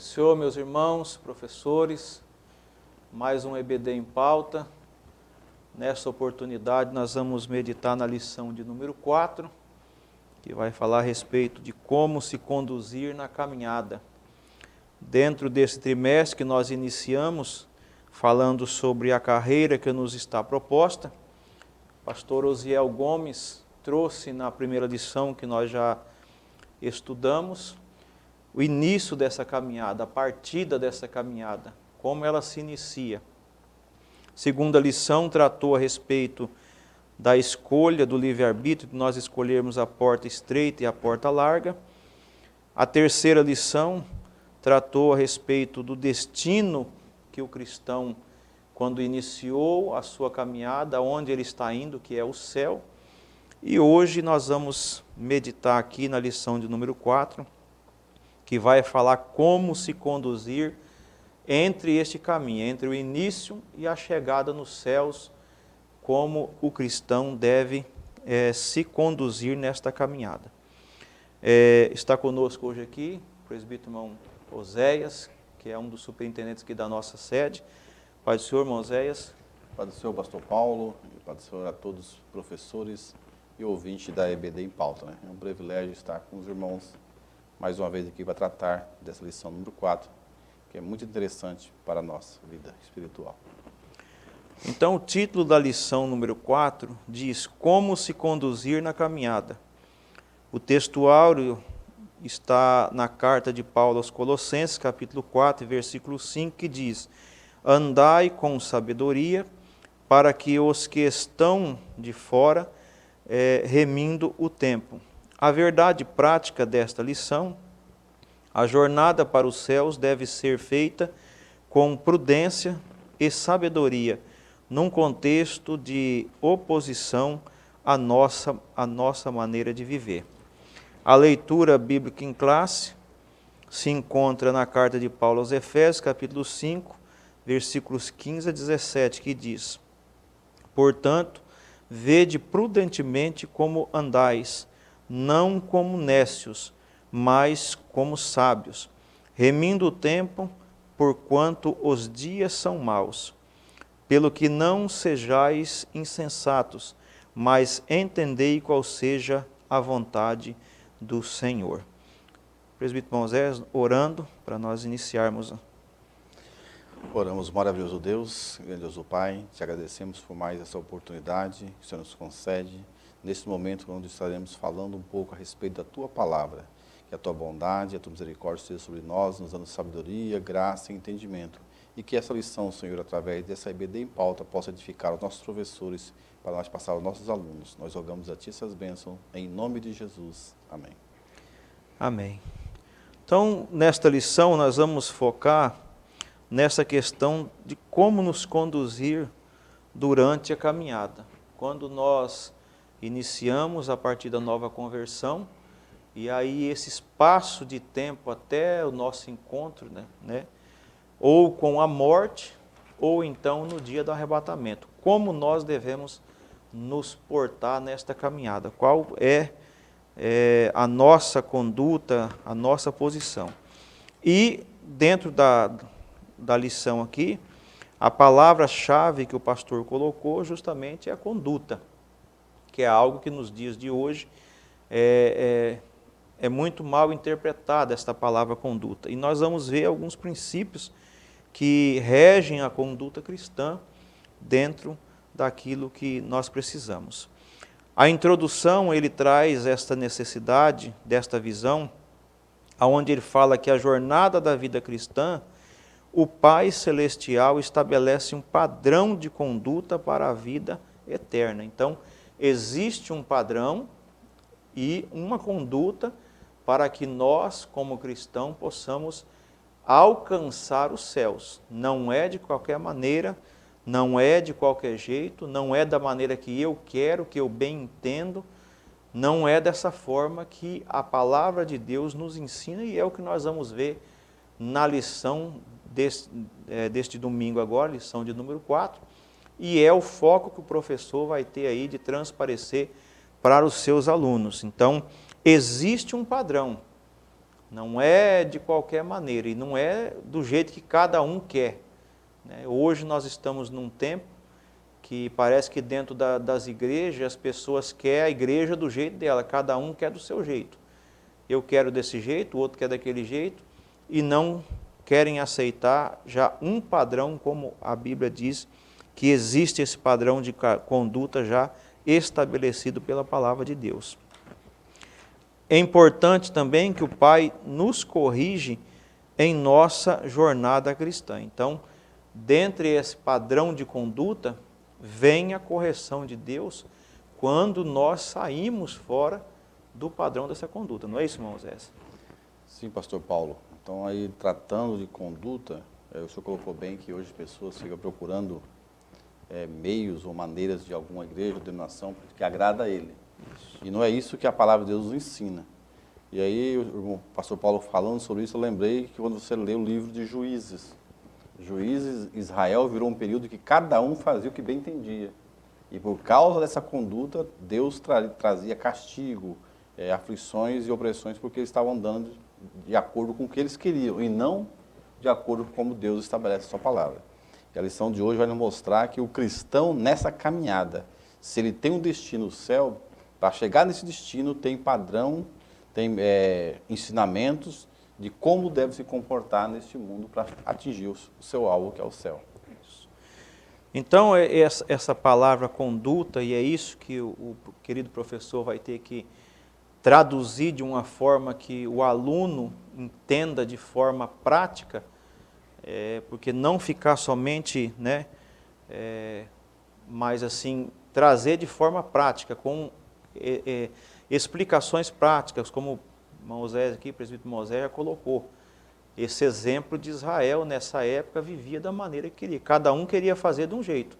Paz do Senhor, meus irmãos, professores, mais um EBD em pauta. Nesta oportunidade nós vamos meditar na lição de número 4, que vai falar a respeito de como se conduzir na caminhada. Dentro desse trimestre que nós iniciamos, falando sobre a carreira que nos está proposta, o pastor Osiel Gomes trouxe na primeira lição que nós já estudamos, o início dessa caminhada, a partida dessa caminhada, como ela se inicia. Segunda lição tratou a respeito da escolha do livre-arbítrio, de nós escolhermos a porta estreita e a porta larga. A terceira lição tratou a respeito do destino que o cristão, quando iniciou a sua caminhada, onde ele está indo, que é o céu. E hoje nós vamos meditar aqui na lição de número 4, que vai falar como se conduzir entre este caminho, entre o início e a chegada nos céus, como o cristão deve se conduzir nesta caminhada. Está conosco hoje aqui o presbítero irmão Oséias, que é um dos superintendentes aqui da nossa sede. Pai do Senhor, irmão Oséias. Pai do Senhor, pastor Paulo, e Pai do Senhor a todos os professores e ouvintes da EBD em pauta. É um privilégio estar com os irmãos mais uma vez aqui para tratar dessa lição número 4, que é muito interessante para a nossa vida espiritual. Então, o título da lição número 4 diz como se conduzir na caminhada. O textuário está na carta de Paulo aos Colossenses, capítulo 4, versículo 5, que diz: andai com sabedoria, para que os que estão de fora remindo o tempo. A verdade prática desta lição: a jornada para os céus deve ser feita com prudência e sabedoria, num contexto de oposição à nossa maneira de viver. A leitura bíblica em classe se encontra na carta de Paulo aos Efésios, capítulo 5, versículos 15 a 17, que diz: portanto, vede prudentemente como andais, não como nécios, mas como sábios, remindo o tempo, porquanto os dias são maus. Pelo que não sejais insensatos, mas entendei qual seja a vontade do Senhor. Presbítero Moisés, orando para nós iniciarmos. Oramos, maravilhoso Deus, grandioso Pai, te agradecemos por mais essa oportunidade que o Senhor nos concede, nesse momento onde estaremos falando um pouco a respeito da Tua Palavra, que a Tua bondade, a Tua misericórdia seja sobre nós, nos dando sabedoria, graça e entendimento, e que essa lição, Senhor, através dessa EBD em pauta, possa edificar os nossos professores, para nós passar aos nossos alunos. Nós rogamos a Ti essas bênçãos, em nome de Jesus. Amém. Amém. Então, nesta lição, nós vamos focar nessa questão de como nos conduzir durante a caminhada. Quando nós iniciamos a partir da nova conversão, e aí esse espaço de tempo até o nosso encontro, né? Ou com a morte, ou então no dia do arrebatamento. Como nós devemos nos portar nesta caminhada? Qual é a nossa conduta, a nossa posição? E dentro da lição aqui, a palavra-chave que o pastor colocou justamente é a conduta, que é algo que nos dias de hoje é muito mal interpretada, esta palavra conduta. E nós vamos ver alguns princípios que regem a conduta cristã dentro daquilo que nós precisamos. A introdução, ele traz esta necessidade, desta visão, onde ele fala que a jornada da vida cristã, o Pai Celestial estabelece um padrão de conduta para a vida eterna. Então, existe um padrão e uma conduta para que nós, como cristãos, possamos alcançar os céus. Não é de qualquer maneira, não é de qualquer jeito, não é da maneira que eu quero, que eu bem entendo, não é dessa forma que a palavra de Deus nos ensina, e é o que nós vamos ver na lição deste domingo agora, lição de número 4, e é o foco que o professor vai ter aí de transparecer para os seus alunos. Então, existe um padrão Não é de qualquer maneira e não é do jeito que cada um quer, né? Hoje nós estamos num tempo que parece que dentro das igrejas as pessoas querem a igreja do jeito dela, cada um quer do seu jeito. Eu quero desse jeito, o outro quer daquele jeito, e não querem aceitar já um padrão, como a Bíblia diz, que existe esse padrão de conduta já estabelecido pela palavra de Deus. É importante também que o Pai nos corrige em nossa jornada cristã. Então, dentre esse padrão de conduta, vem a correção de Deus quando nós saímos fora do padrão dessa conduta. Não é isso, irmão Zé? Sim, pastor Paulo. Então, aí, tratando de conduta, o senhor colocou bem que hoje as pessoas ficam procurando meios ou maneiras de alguma igreja ou denominação que agrada a ele. Isso. E não é isso que a palavra de Deus nos ensina. E aí, o pastor Paulo falando sobre isso, eu lembrei que quando você lê o livro de Juízes, Israel virou um período que cada um fazia o que bem entendia. E por causa dessa conduta, Deus trazia castigo, aflições e opressões, porque eles estavam andando de acordo com o que eles queriam, e não de acordo com como Deus estabelece a sua palavra. E a lição de hoje vai nos mostrar que o cristão, nessa caminhada, se ele tem um destino no céu, para chegar nesse destino tem padrão, tem ensinamentos de como deve se comportar neste mundo para atingir o seu alvo, que é o céu. Isso. Então, essa palavra conduta, e é isso que o querido professor vai ter que traduzir de uma forma que o aluno entenda de forma prática, porque não ficar somente, né, mas assim, trazer de forma prática, com explicações práticas, como o Moisés aqui, o presbítero Moisés já colocou. Esse exemplo de Israel, nessa época, vivia da maneira que queria. Cada um queria fazer de um jeito.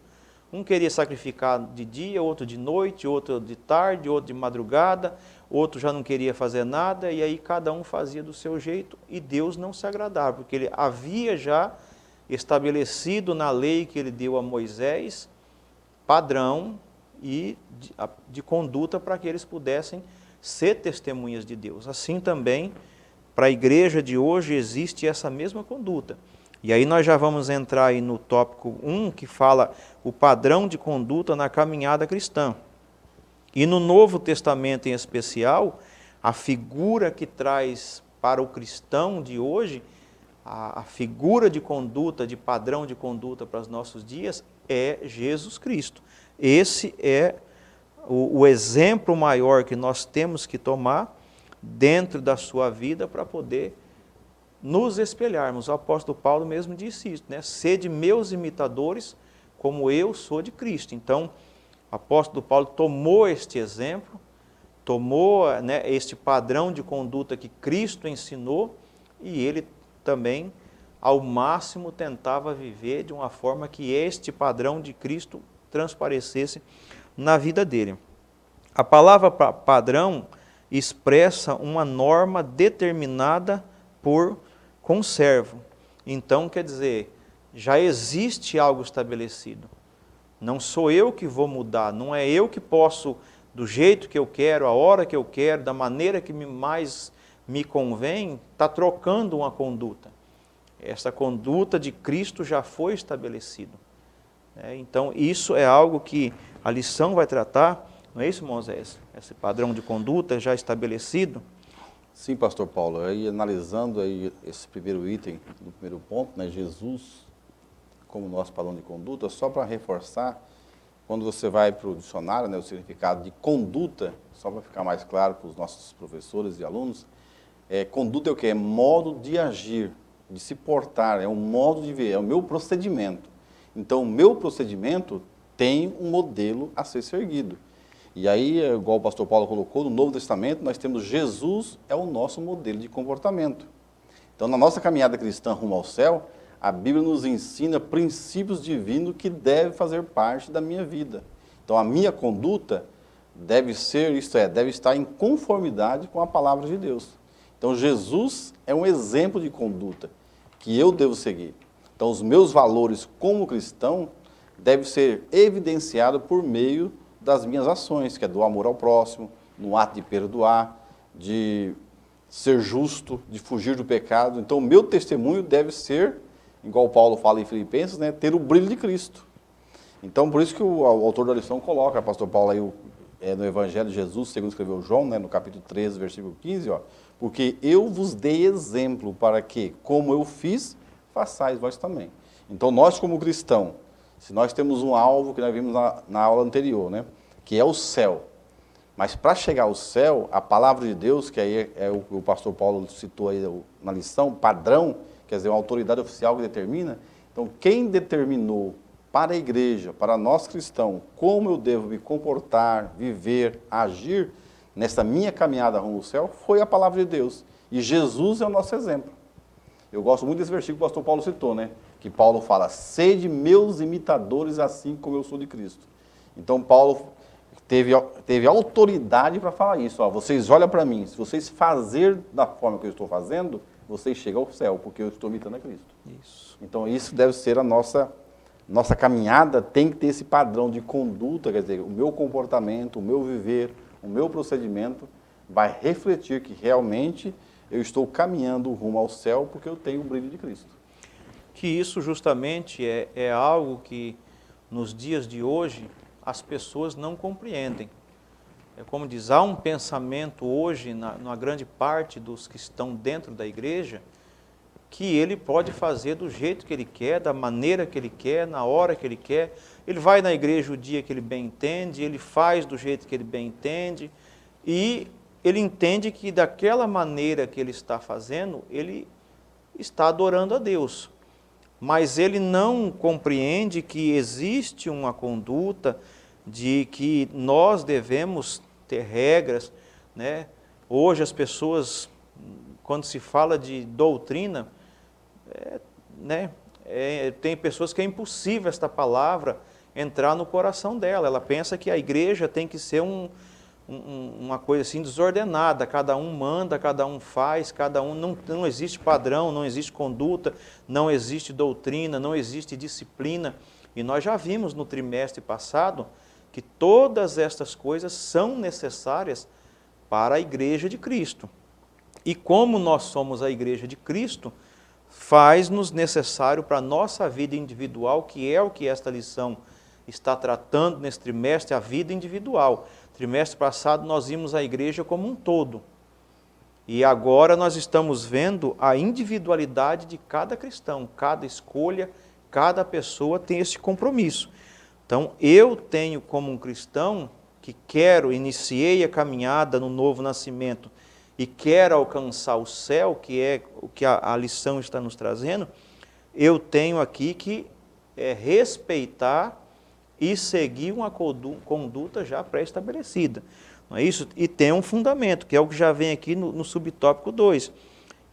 Um queria sacrificar de dia, outro de noite, outro de tarde, outro de madrugada, outro já não queria fazer nada, e aí cada um fazia do seu jeito, e Deus não se agradava, porque ele havia já estabelecido na lei que ele deu a Moisés padrão e de conduta para que eles pudessem ser testemunhas de Deus. Assim também, para a igreja de hoje existe essa mesma conduta. E aí nós já vamos entrar aí no tópico 1, que fala o padrão de conduta na caminhada cristã. E no Novo Testamento em especial, a figura que traz para o cristão de hoje, a figura de conduta, de padrão de conduta para os nossos dias, é Jesus Cristo. Esse é o exemplo maior que nós temos que tomar dentro da sua vida para poder nos espelharmos. O apóstolo Paulo mesmo disse isso, né? Sede meus imitadores, como eu sou de Cristo. Então, o apóstolo Paulo tomou este exemplo, tomou, né, este padrão de conduta que Cristo ensinou, e ele também, ao máximo, tentava viver de uma forma que este padrão de Cristo transparecesse na vida dele. A palavra padrão expressa uma norma determinada por conservo. Então, quer dizer, já existe algo estabelecido. Não sou eu que vou mudar, não é eu que posso, do jeito que eu quero, a hora que eu quero, da maneira que mais me convém, estar trocando uma conduta. Essa conduta de Cristo já foi estabelecida. Então, isso é algo que a lição vai tratar, não é isso, Moisés? Esse padrão de conduta já estabelecido? Sim, pastor Paulo, aí analisando aí esse primeiro item, do primeiro ponto, né, Jesus como nosso padrão de conduta, só para reforçar, quando você vai para o dicionário, né, o significado de conduta, só para ficar mais claro para os nossos professores e alunos, conduta é o quê? É modo de agir, de se portar, é um modo de ver, é o meu procedimento. Então, o meu procedimento tem um modelo a ser seguido. E aí, igual o pastor Paulo colocou, no Novo Testamento, nós temos Jesus é o nosso modelo de comportamento. Então, na nossa caminhada cristã rumo ao céu, a Bíblia nos ensina princípios divinos que devem fazer parte da minha vida. Então, a minha conduta deve ser, deve estar em conformidade com a palavra de Deus. Então, Jesus é um exemplo de conduta que eu devo seguir. Então, os meus valores como cristão devem ser evidenciados por meio das minhas ações, que é do amor ao próximo, no ato de perdoar, de ser justo, de fugir do pecado. Então, o meu testemunho deve ser, igual Paulo fala em Filipenses, né, ter o brilho de Cristo. Então, por isso que o autor da lição coloca, o pastor Paulo aí, no Evangelho de Jesus, segundo escreveu João, né, no capítulo 13, versículo 15, ó, porque eu vos dei exemplo para que, como eu fiz, façais vós também. Então, nós como cristão, se nós temos um alvo que nós vimos na aula anterior, né, que é o céu, mas para chegar ao céu, a palavra de Deus, que aí é o que o pastor Paulo citou aí na lição, padrão, quer dizer, uma autoridade oficial que determina. Então, quem determinou para a igreja, para nós cristãos, como eu devo me comportar, viver, agir nessa minha caminhada rumo ao céu, foi a palavra de Deus. E Jesus é o nosso exemplo. Eu gosto muito desse versículo que o pastor Paulo citou, né? Que Paulo fala, sede meus imitadores assim como eu sou de Cristo. Então, Paulo teve autoridade para falar isso. Ó, vocês olham para mim, se vocês fazerem da forma que eu estou fazendo, vocês chegam ao céu, porque eu estou imitando a Cristo. Isso. Então, isso deve ser a nossa caminhada, tem que ter esse padrão de conduta, quer dizer, o meu comportamento, o meu viver, o meu procedimento vai refletir que realmente eu estou caminhando rumo ao céu porque eu tenho o brilho de Cristo. Que isso justamente é algo que nos dias de hoje as pessoas não compreendem. É como diz, há um pensamento hoje, na grande parte dos que estão dentro da igreja, que ele pode fazer do jeito que ele quer, da maneira que ele quer, na hora que ele quer. Ele vai na igreja o dia que ele bem entende, ele faz do jeito que ele bem entende, e ele entende que daquela maneira que ele está fazendo, ele está adorando a Deus. Mas ele não compreende que existe uma conduta de que nós devemos ter regras, né? Hoje as pessoas, quando se fala de doutrina, tem pessoas que é impossível esta palavra entrar no coração dela. Ela pensa que a igreja tem que ser uma coisa assim desordenada, cada um manda, cada um faz, cada um, não existe padrão, não existe conduta, não existe doutrina, não existe disciplina. E nós já vimos no trimestre passado que todas estas coisas são necessárias para a igreja de Cristo. E como nós somos a igreja de Cristo, faz-nos necessário para a nossa vida individual, que é o que esta lição está tratando nesse trimestre, a vida individual. Trimestre passado nós vimos a igreja como um todo. E agora nós estamos vendo a individualidade de cada cristão, cada escolha, cada pessoa tem esse compromisso. Então, eu tenho como um cristão que iniciei a caminhada no novo nascimento e quero alcançar o céu, que é o que a lição está nos trazendo, eu tenho aqui que respeitar e seguir uma conduta já pré-estabelecida. Não é isso? E tem um fundamento, que é o que já vem aqui no subtópico 2,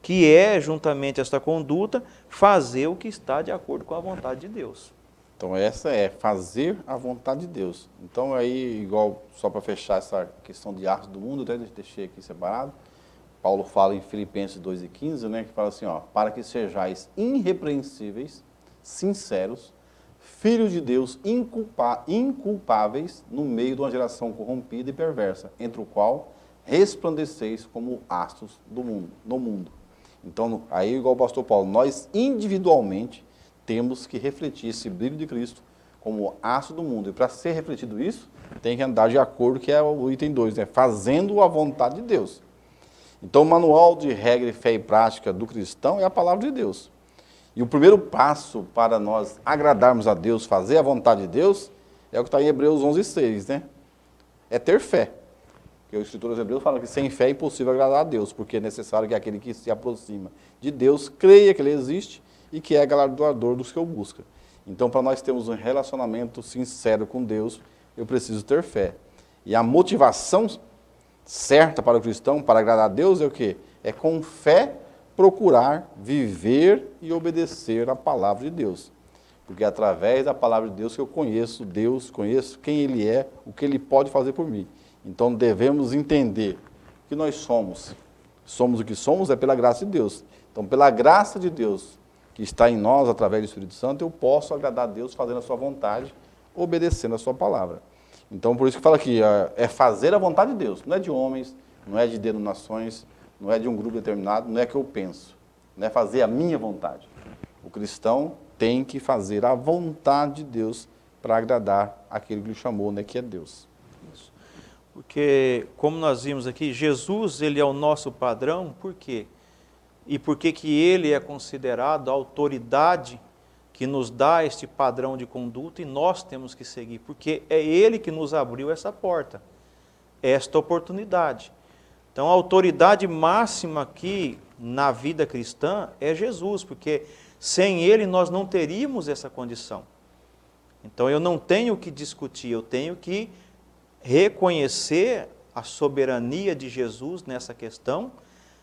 que é, juntamente esta conduta, fazer o que está de acordo com a vontade de Deus. Então, essa é fazer a vontade de Deus. Então, aí, igual, só para fechar essa questão de arte do mundo, até deixei aqui separado, Paulo fala em Filipenses 2:15, né, que fala assim, ó, para que sejais irrepreensíveis, sinceros, filhos de Deus inculpáveis no meio de uma geração corrompida e perversa, entre o qual resplandeceis como astros no mundo. Então, aí, igual o pastor Paulo, nós individualmente temos que refletir esse brilho de Cristo como astro do mundo. E para ser refletido isso, tem que andar de acordo, que é o item 2, né? Fazendo a vontade de Deus. Então, o manual de regra, fé e prática do cristão é a palavra de Deus. E o primeiro passo para nós agradarmos a Deus, fazer a vontade de Deus, é o que está em Hebreus 11:6, né? É ter fé. Porque o escritor dos Hebreus fala que sem fé é impossível agradar a Deus, porque é necessário que aquele que se aproxima de Deus creia que Ele existe e que é galardoador dos que o busca. Então, para nós termos um relacionamento sincero com Deus, eu preciso ter fé. E a motivação certa para o cristão, para agradar a Deus, é o quê? É com fé procurar viver e obedecer a palavra de Deus. Porque é através da palavra de Deus que eu conheço Deus, conheço quem Ele é, o que Ele pode fazer por mim. Então, devemos entender que nós somos. Somos o que somos é pela graça de Deus. Então, pela graça de Deus, que está em nós, através do Espírito Santo, eu posso agradar a Deus fazendo a sua vontade, obedecendo a sua palavra. Então, por isso que fala aqui, é fazer a vontade de Deus, não é de homens, não é de denominações, não é de um grupo determinado, não é que eu penso, não é fazer a minha vontade. O cristão tem que fazer a vontade de Deus para agradar aquele que lhe chamou, né, que é Deus. Isso. Porque, como nós vimos aqui, Jesus, ele é o nosso padrão, por quê? E por que que ele é considerado a autoridade que nos dá este padrão de conduta e nós temos que seguir? Porque é ele que nos abriu essa porta, esta oportunidade. Então, a autoridade máxima aqui na vida cristã é Jesus, porque sem ele nós não teríamos essa condição. Então, eu não tenho que discutir, eu tenho que reconhecer a soberania de Jesus nessa questão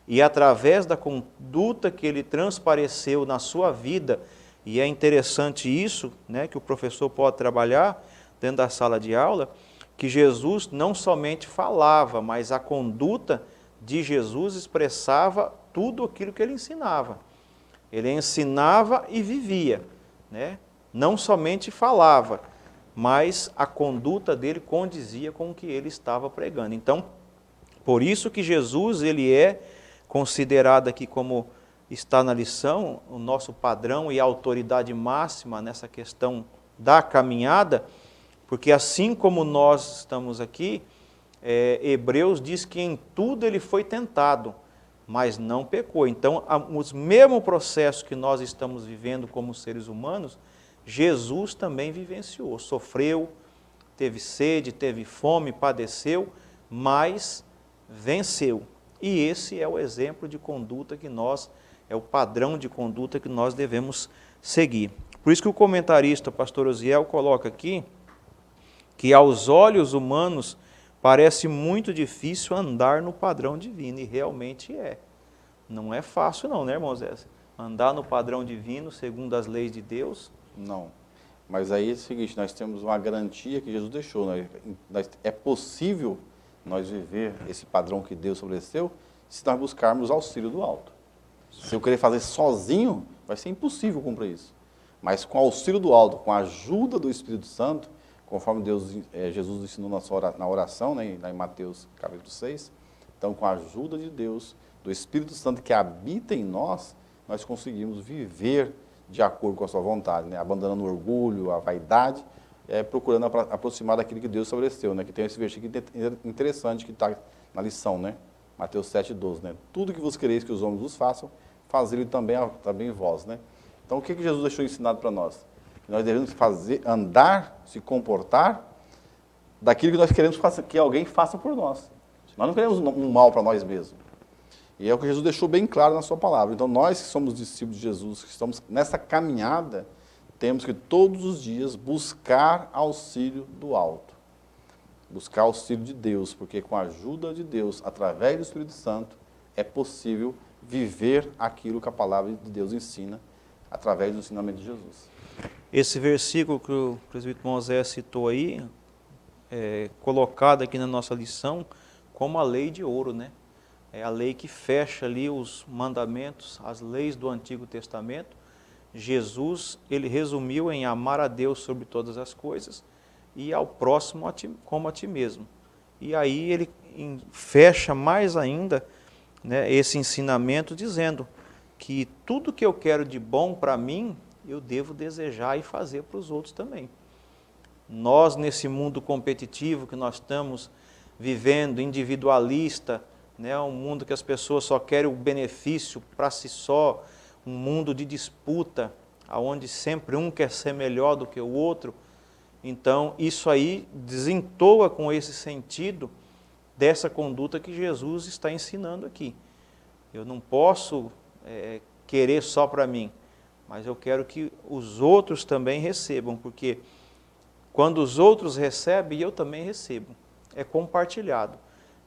e através da conduta que ele transpareceu na sua vida, e é interessante isso, né, que o professor pode trabalhar dentro da sala de aula, que Jesus não somente falava, mas a conduta de Jesus expressava tudo aquilo que ele ensinava. Ele ensinava e vivia, né? Não somente falava, mas a conduta dele condizia com o que ele estava pregando. Então, por isso que Jesus, ele é considerado aqui como está na lição, o nosso padrão e a autoridade máxima nessa questão da caminhada, porque assim como nós estamos aqui, Hebreus diz que em tudo ele foi tentado, mas não pecou. Então, os mesmos processos que nós estamos vivendo como seres humanos, Jesus também vivenciou, sofreu, teve sede, teve fome, padeceu, mas venceu. E esse é o exemplo de conduta que nós, é o padrão de conduta que nós devemos seguir. Por isso que o comentarista, pastor Osiel, coloca aqui que aos olhos humanos parece muito difícil andar no padrão divino, e realmente é. Não é fácil não, né, irmão Zé? Andar no padrão divino, segundo as leis de Deus. Não. Mas aí é o seguinte, nós temos uma garantia que Jesus deixou. É possível nós viver esse padrão que Deus estabeleceu se nós buscarmos auxílio do alto. Se eu querer fazer sozinho, vai ser impossível cumprir isso. Mas com auxílio do alto, com a ajuda do Espírito Santo, conforme Jesus ensinou na oração, né, em Mateus capítulo 6, então com a ajuda de Deus, do Espírito Santo que habita em nós, nós conseguimos viver de acordo com a sua vontade, né, abandonando o orgulho, a vaidade, procurando aproximar daquilo que Deus estabeleceu, né, que tem esse versículo interessante que está na lição, né, Mateus 7,12, né, tudo que vos quereis que os homens vos façam, fazê-lo também vós, né. Então o que Jesus deixou ensinado para nós? Que nós devemos andar, se comportar daquilo que nós queremos que alguém faça por nós. Nós não queremos um mal para nós mesmos. E é o que Jesus deixou bem claro na sua palavra. Então nós que somos discípulos de Jesus, que estamos nessa caminhada, temos que todos os dias buscar auxílio do alto. Buscar auxílio de Deus, porque com a ajuda de Deus, através do Espírito Santo, é possível viver aquilo que a palavra de Deus ensina, através do ensinamento de Jesus. Esse versículo que o presbítero Mosé citou aí, colocado aqui na nossa lição, como a lei de ouro, né? É a lei que fecha ali os mandamentos, as leis do Antigo Testamento. Jesus, ele resumiu em amar a Deus sobre todas as coisas e ao próximo como a ti mesmo. E aí ele fecha mais ainda, né, esse ensinamento dizendo que tudo que eu quero de bom para mim, eu devo desejar e fazer para os outros também. Nós, nesse mundo competitivo que nós estamos vivendo, individualista, né, um mundo que as pessoas só querem o benefício para si só, um mundo de disputa, onde sempre um quer ser melhor do que o outro. Então, isso aí desentoa com esse sentido dessa conduta que Jesus está ensinando aqui. Eu não posso querer só para mim, mas eu quero que os outros também recebam, porque quando os outros recebem, eu também recebo. É compartilhado.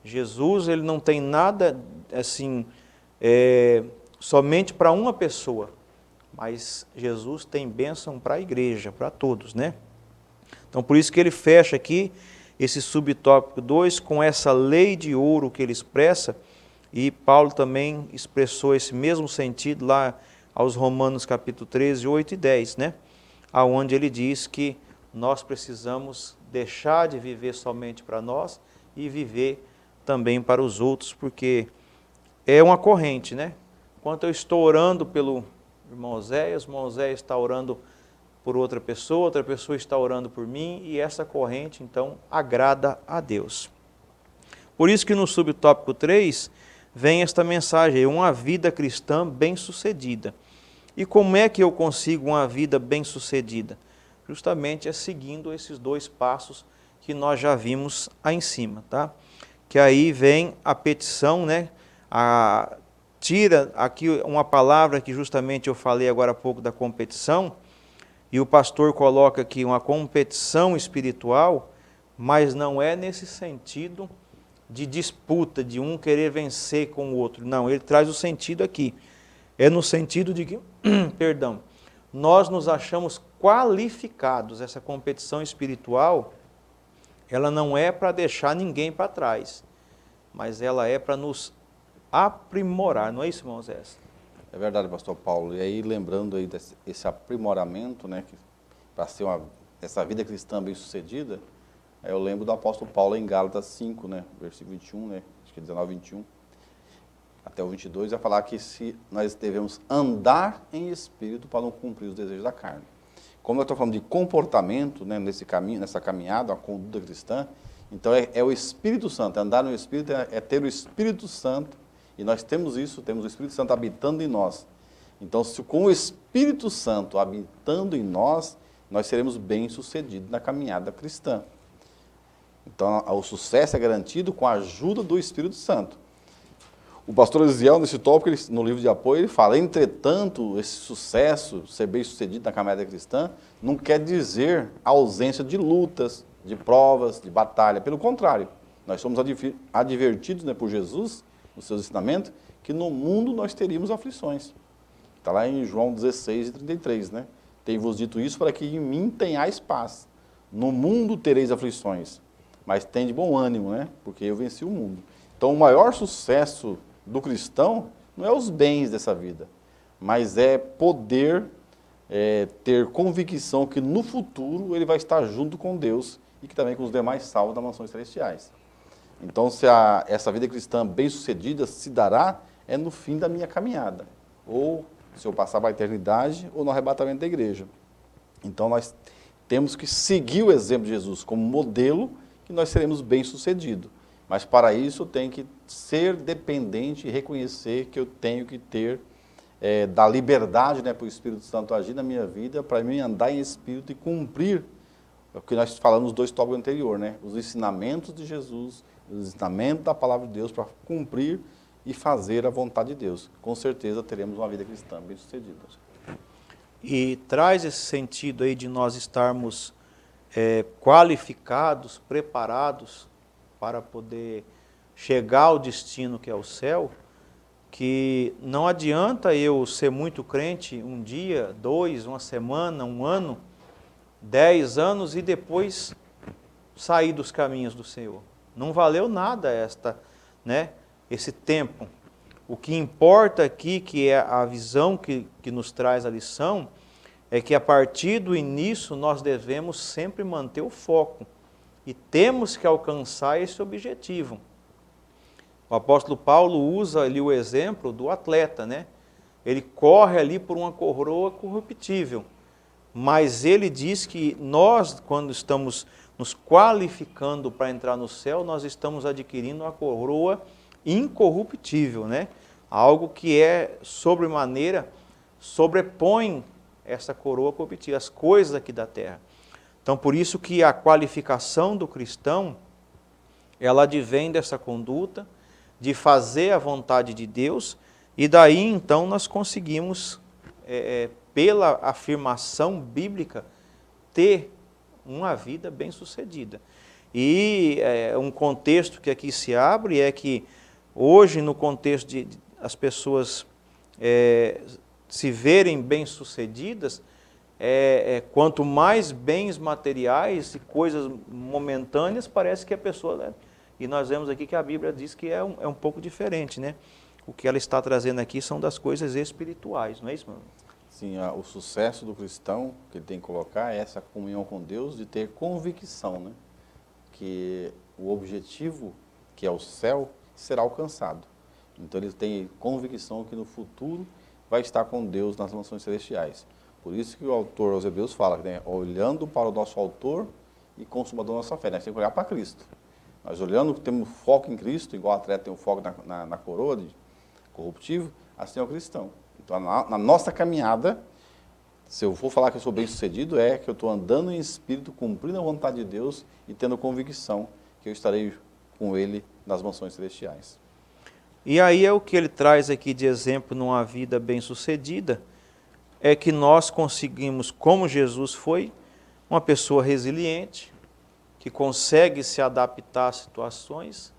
Jesus, ele não tem nada assim, somente para uma pessoa, mas Jesus tem bênção para a igreja, para todos, né? Então, por isso que ele fecha aqui esse subtópico 2 com essa lei de ouro que ele expressa, e Paulo também expressou esse mesmo sentido lá aos Romanos capítulo 13, 8 e 10, né? Aonde ele diz que nós precisamos deixar de viver somente para nós e viver também para os outros, porque é uma corrente, né? Enquanto eu estou orando pelo irmão Oséias está orando por outra pessoa está orando por mim, e essa corrente, então, agrada a Deus. Por isso que no subtópico 3 vem esta mensagem, uma vida cristã bem-sucedida. E como é que eu consigo uma vida bem-sucedida? Justamente é seguindo esses 2 passos que nós já vimos aí em cima, tá? Que aí vem a petição, né? Tira aqui uma palavra que justamente eu falei agora há pouco da competição, e o pastor coloca aqui uma competição espiritual, mas não é nesse sentido de disputa, de um querer vencer com o outro. Não, ele traz o sentido aqui. É no sentido de que, perdão, nós nos achamos qualificados. Essa competição espiritual, ela não é para deixar ninguém para trás, mas ela é para nos aprimorar. Não é isso, irmão Zé? É verdade, pastor Paulo. E aí, lembrando aí desse aprimoramento, né, para ser essa vida cristã bem-sucedida, eu lembro do apóstolo Paulo em Gálatas 5, né, versículo 21, né, acho que é 19, 21, até o 22, vai falar que nós devemos andar em espírito para não cumprir os desejos da carne. Como eu estou falando de comportamento, né, nessa caminhada, a conduta cristã, então é o Espírito Santo. Andar no Espírito é ter o Espírito Santo, e nós temos isso, temos o Espírito Santo habitando em nós. Então, se com o Espírito Santo habitando em nós, nós seremos bem-sucedidos na caminhada cristã. Então, o sucesso é garantido com a ajuda do Espírito Santo. O pastor Elisiel, nesse tópico, no livro de apoio, ele fala: entretanto, esse sucesso, ser bem-sucedido na caminhada cristã, não quer dizer a ausência de lutas, de provas, de batalha. Pelo contrário, nós somos advertidos, né, por Jesus, nos seus ensinamentos, que no mundo nós teríamos aflições. Está lá em João 16 e 33, né? Tenho-vos dito isso para que em mim tenhais paz. No mundo tereis aflições, mas tende bom ânimo, né? Porque eu venci o mundo. Então, o maior sucesso do cristão não é os bens dessa vida, mas é poder ter convicção que no futuro ele vai estar junto com Deus e que também com os demais salvos das mansões celestiais. Então, se essa vida cristã bem-sucedida se dará no fim da minha caminhada, ou se eu passar para a eternidade, ou no arrebatamento da igreja. Então, nós temos que seguir o exemplo de Jesus como modelo, que nós seremos bem-sucedidos. Mas para isso eu tenho que ser dependente e reconhecer que eu tenho que ter da liberdade, né, para o Espírito Santo agir na minha vida, para mim andar em Espírito e cumprir o que nós falamos nos 2 tópicos anteriores, né? Os ensinamentos de Jesus, os ensinamentos da palavra de Deus para cumprir e fazer a vontade de Deus. Com certeza teremos uma vida cristã bem-sucedida. E traz esse sentido aí de nós estarmos qualificados, preparados para poder chegar ao destino que é o céu, que não adianta eu ser muito crente um dia, 2, uma semana, 1 ano, 10 anos e depois sair dos caminhos do Senhor. Não valeu nada esse tempo. O que importa aqui, que é a visão que nos traz a lição, é que a partir do início nós devemos sempre manter o foco e temos que alcançar esse objetivo. O apóstolo Paulo usa ali o exemplo do atleta, né? Ele corre ali por uma coroa corruptível, mas ele diz que nós, quando estamos nos qualificando para entrar no céu, nós estamos adquirindo uma coroa incorruptível, né? Algo que sobremaneira, sobrepõe essa coroa corruptível, as coisas aqui da terra. Então, por isso que a qualificação do cristão, ela advém dessa conduta, de fazer a vontade de Deus, e daí então nós conseguimos, pela afirmação bíblica, ter uma vida bem-sucedida. E um contexto que aqui se abre é que hoje, no contexto de as pessoas se verem bem-sucedidas, quanto mais bens materiais e coisas momentâneas, parece que a pessoa... E nós vemos aqui que a Bíblia diz que é um pouco diferente, né? O que ela está trazendo aqui são das coisas espirituais, não é isso, mano? Sim, o sucesso do cristão que ele tem que colocar é essa comunhão com Deus, de ter convicção, né? Que o objetivo, que é o céu, será alcançado. Então ele tem convicção que no futuro vai estar com Deus nas mansões celestiais. Por isso que o autor aos Hebreus fala, né, olhando para o nosso autor e consumador da nossa fé. Nós temos que olhar para Cristo. Nós olhando, temos foco em Cristo, igual o atleta tem um foco na coroa de corruptivo, assim é o cristão. Então, na nossa caminhada, se eu for falar que eu sou bem-sucedido, é que eu estou andando em espírito, cumprindo a vontade de Deus e tendo convicção que eu estarei com Ele nas mansões celestiais. E aí é o que ele traz aqui de exemplo numa vida bem-sucedida, é que nós conseguimos, como Jesus foi, uma pessoa resiliente, que consegue se adaptar às situações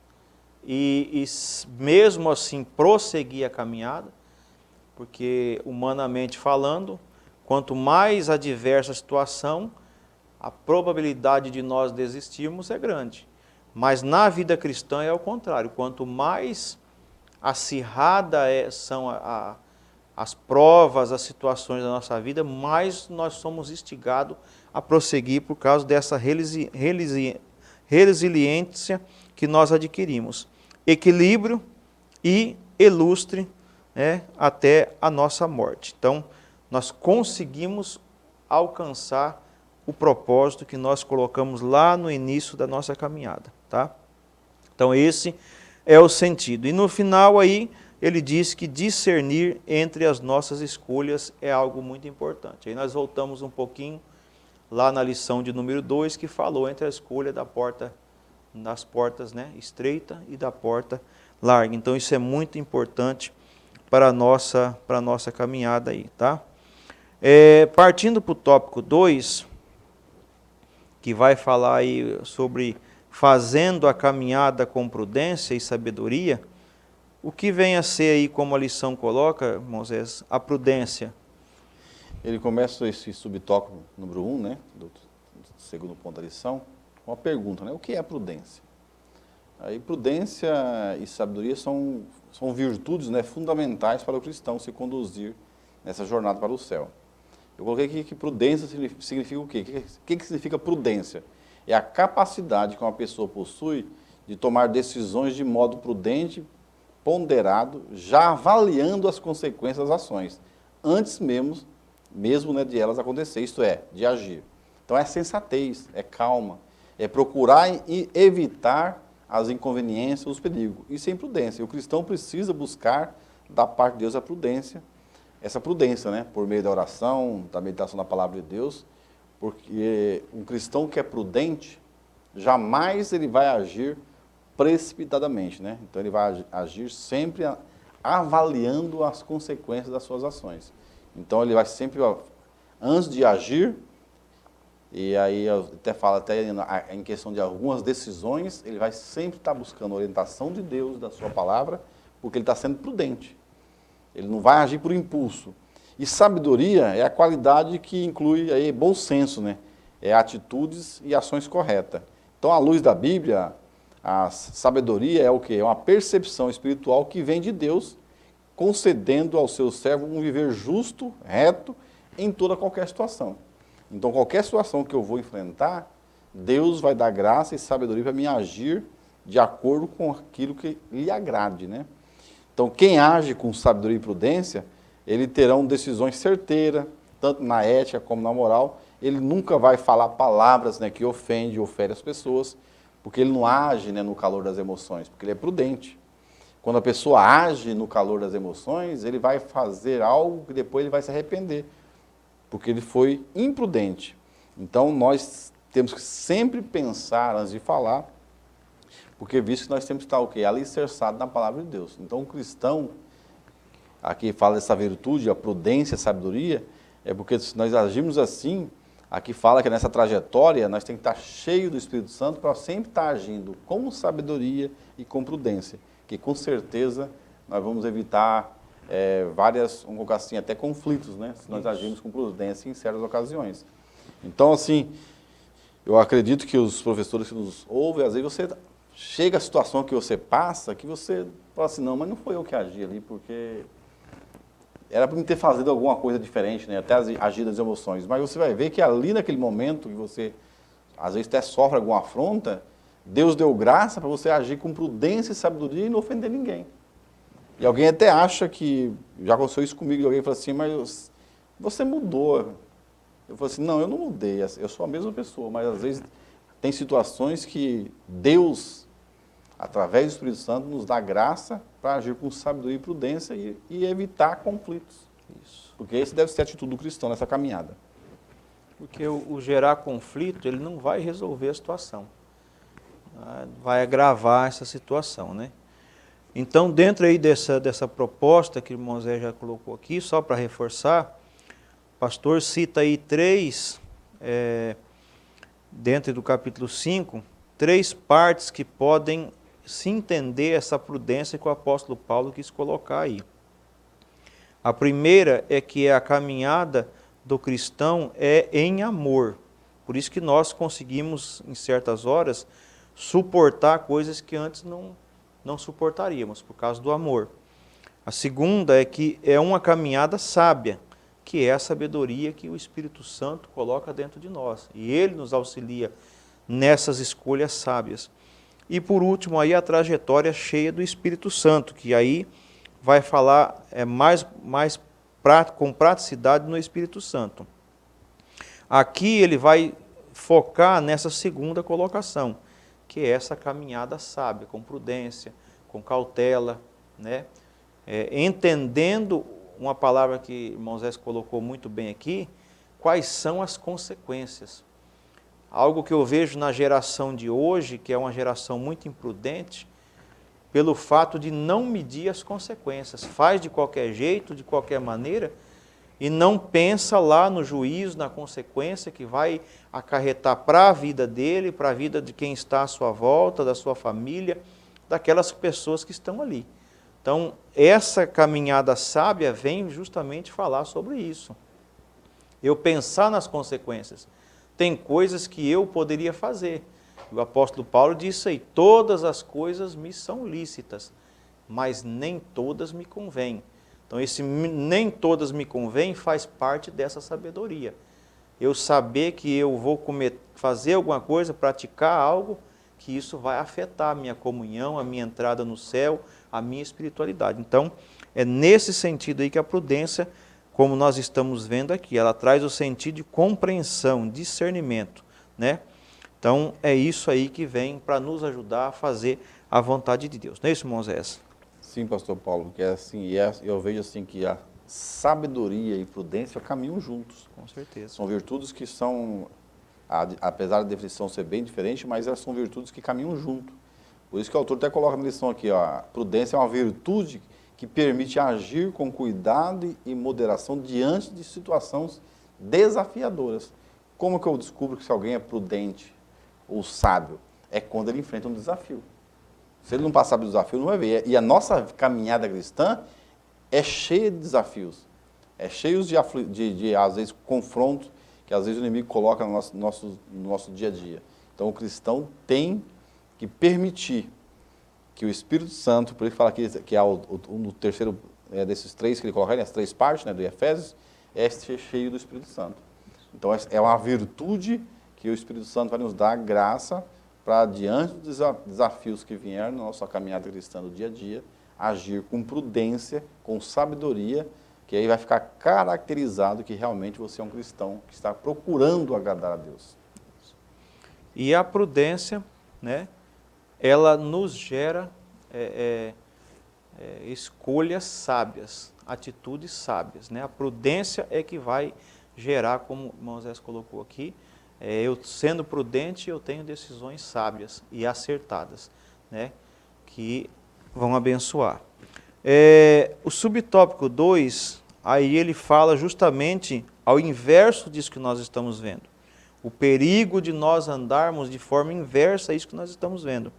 e mesmo assim prosseguir a caminhada, porque humanamente falando, quanto mais adversa a situação, a probabilidade de nós desistirmos é grande. Mas na vida cristã é o contrário, quanto mais acirrada são as provas, as situações da nossa vida, mais nós somos instigados a prosseguir por causa dessa resiliência que nós adquirimos. Equilíbrio e ilustre, né, até a nossa morte. Então, nós conseguimos alcançar o propósito que nós colocamos lá no início da nossa caminhada, tá? Então, esse é o sentido. E no final aí, ele diz que discernir entre as nossas escolhas é algo muito importante. Aí nós voltamos um pouquinho lá na lição de número 2, que falou entre a escolha das portas, né, estreita e da porta larga. Então isso é muito importante para a nossa caminhada aí, tá? Partindo para o tópico 2, que vai falar aí sobre fazendo a caminhada com prudência e sabedoria, o que vem a ser aí, como a lição coloca, Moisés, a prudência? Ele começa esse subtópico número 1, né, do segundo ponto da lição, com uma pergunta, né, o que é a prudência? Aí prudência e sabedoria são virtudes, né, fundamentais para o cristão se conduzir nessa jornada para o céu. Eu coloquei aqui que prudência significa o quê? O que significa prudência? É a capacidade que uma pessoa possui de tomar decisões de modo prudente, ponderado, já avaliando as consequências das ações, antes mesmo né, de elas acontecer, isto é, de agir. Então é sensatez, é calma, é procurar e evitar as inconveniências, os perigos. Isso é imprudência. E o cristão precisa buscar da parte de Deus a prudência, essa prudência, né, por meio da oração, da meditação da palavra de Deus, porque um cristão que é prudente, jamais ele vai agir precipitadamente, né? Então ele vai agir sempre avaliando as consequências das suas ações. Então ele vai sempre, antes de agir, e aí eu até falo até em questão de algumas decisões, ele vai sempre estar buscando a orientação de Deus, da sua palavra, porque ele está sendo prudente. Ele não vai agir por impulso. E sabedoria é a qualidade que inclui aí bom senso, né? É atitudes e ações corretas. Então, à luz da Bíblia, a sabedoria é o quê? É uma percepção espiritual que vem de Deus, concedendo ao seu servo um viver justo, reto, em toda qualquer situação. Então, qualquer situação que eu vou enfrentar, Deus vai dar graça e sabedoria para me agir de acordo com aquilo que lhe agrade, né? Então, quem age com sabedoria e prudência, ele terão decisões certeiras, tanto na ética como na moral. Ele nunca vai falar palavras, né, que ofendem ou ferem as pessoas, porque ele não age, né, no calor das emoções, porque ele é prudente. Quando a pessoa age no calor das emoções, ele vai fazer algo que depois ele vai se arrepender, porque ele foi imprudente. Então, nós temos que sempre pensar antes de falar, porque visto que nós temos que estar o quê? Alicerçado na palavra de Deus. Então, o cristão, aqui fala dessa virtude, a prudência, a sabedoria, é porque se nós agimos assim, aqui fala que nessa trajetória nós temos que estar cheio do Espírito Santo para sempre estar agindo com sabedoria e com prudência, que com certeza nós vamos evitar várias, vamos colocar assim, até conflitos, né? Se nós agimos com prudência em certas ocasiões. Então, assim, eu acredito que os professores que nos ouvem, às vezes você chega a situação que você passa, que você fala assim, não, mas não foi eu que agi ali, porque era para me ter fazido alguma coisa diferente, né? Até agir das emoções. Mas você vai ver que ali naquele momento que você, às vezes, até sofre alguma afronta, Deus deu graça para você agir com prudência e sabedoria e não ofender ninguém. E alguém até acha que, já aconteceu isso comigo, e alguém fala assim, mas você mudou. Eu falo assim, não, eu não mudei, eu sou a mesma pessoa, mas às vezes tem situações que Deus, através do Espírito Santo, nos dá graça para agir com sabedoria e prudência e evitar conflitos. Isso. Porque esse deve ser a atitude do cristão nessa caminhada. Porque o gerar conflito, ele não vai resolver a situação. Vai agravar essa situação, né? Então, dentro aí dessa proposta que o irmão Zé já colocou aqui, só para reforçar, o pastor cita aí dentro do capítulo 5, 3 partes que podem se entender essa prudência que o apóstolo Paulo quis colocar aí. A primeira é que a caminhada do cristão é em amor. Por isso que nós conseguimos, em certas horas, suportar coisas que antes não suportaríamos, por causa do amor. A segunda é que é uma caminhada sábia, que é a sabedoria que o Espírito Santo coloca dentro de nós. E ele nos auxilia nessas escolhas sábias. E por último, aí a trajetória cheia do Espírito Santo, que aí vai falar com praticidade no Espírito Santo. Aqui ele vai focar nessa segunda colocação, que é essa caminhada sábia, com prudência, com cautela, né? Entendendo uma palavra que o irmão Zé colocou muito bem aqui, quais são as consequências. Algo que eu vejo na geração de hoje, que é uma geração muito imprudente, pelo fato de não medir as consequências. Faz de qualquer jeito, de qualquer maneira, e não pensa lá no juízo, na consequência que vai acarretar para a vida dele, para a vida de quem está à sua volta, da sua família, daquelas pessoas que estão ali. Então, essa caminhada sábia vem justamente falar sobre isso. Eu pensar nas consequências. Tem coisas que eu poderia fazer. O apóstolo Paulo disse aí, todas as coisas me são lícitas, mas nem todas me convêm. Então, esse nem todas me convêm faz parte dessa sabedoria. Eu saber que eu vou fazer alguma coisa, praticar algo, que isso vai afetar a minha comunhão, a minha entrada no céu, a minha espiritualidade. Então, é nesse sentido aí que a prudência, como nós estamos vendo aqui, ela traz o sentido de compreensão, discernimento, né? Então, é isso aí que vem para nos ajudar a fazer a vontade de Deus. Não é isso, irmão Zé? Sim, pastor Paulo, que é assim, eu vejo assim que a sabedoria e prudência caminham juntos. Com certeza. São virtudes que são, apesar da definição ser bem diferente, mas elas são virtudes que caminham junto. Por isso que o autor até coloca na lição aqui, ó, a prudência é uma virtude que permite agir com cuidado e moderação diante de situações desafiadoras. Como que eu descubro que se alguém é prudente ou sábio? É quando ele enfrenta um desafio. Se ele não passar pelo desafio, não vai ver. E a nossa caminhada cristã é cheia de desafios. É cheia de às vezes, confrontos que às vezes o inimigo coloca no nosso dia a dia. Então o cristão tem que permitir que o Espírito Santo, por isso que fala que é o terceiro desses 3 que ele coloca ali, as 3 partes, né, do Efésios, é ser cheio do Espírito Santo. Então é uma virtude que o Espírito Santo vai nos dar graça para, diante dos desafios que vierem na nossa caminhada cristã do dia a dia, agir com prudência, com sabedoria, que aí vai ficar caracterizado que realmente você é um cristão que está procurando agradar a Deus. E a prudência, né, ela nos gera escolhas sábias, atitudes sábias, né? A prudência é que vai gerar, como o irmão Zé colocou aqui, eu sendo prudente, eu tenho decisões sábias e acertadas, né, que vão abençoar. O subtópico 2, aí ele fala justamente ao inverso disso que nós estamos vendo. O perigo de nós andarmos de forma inversa a isso que nós estamos vendo.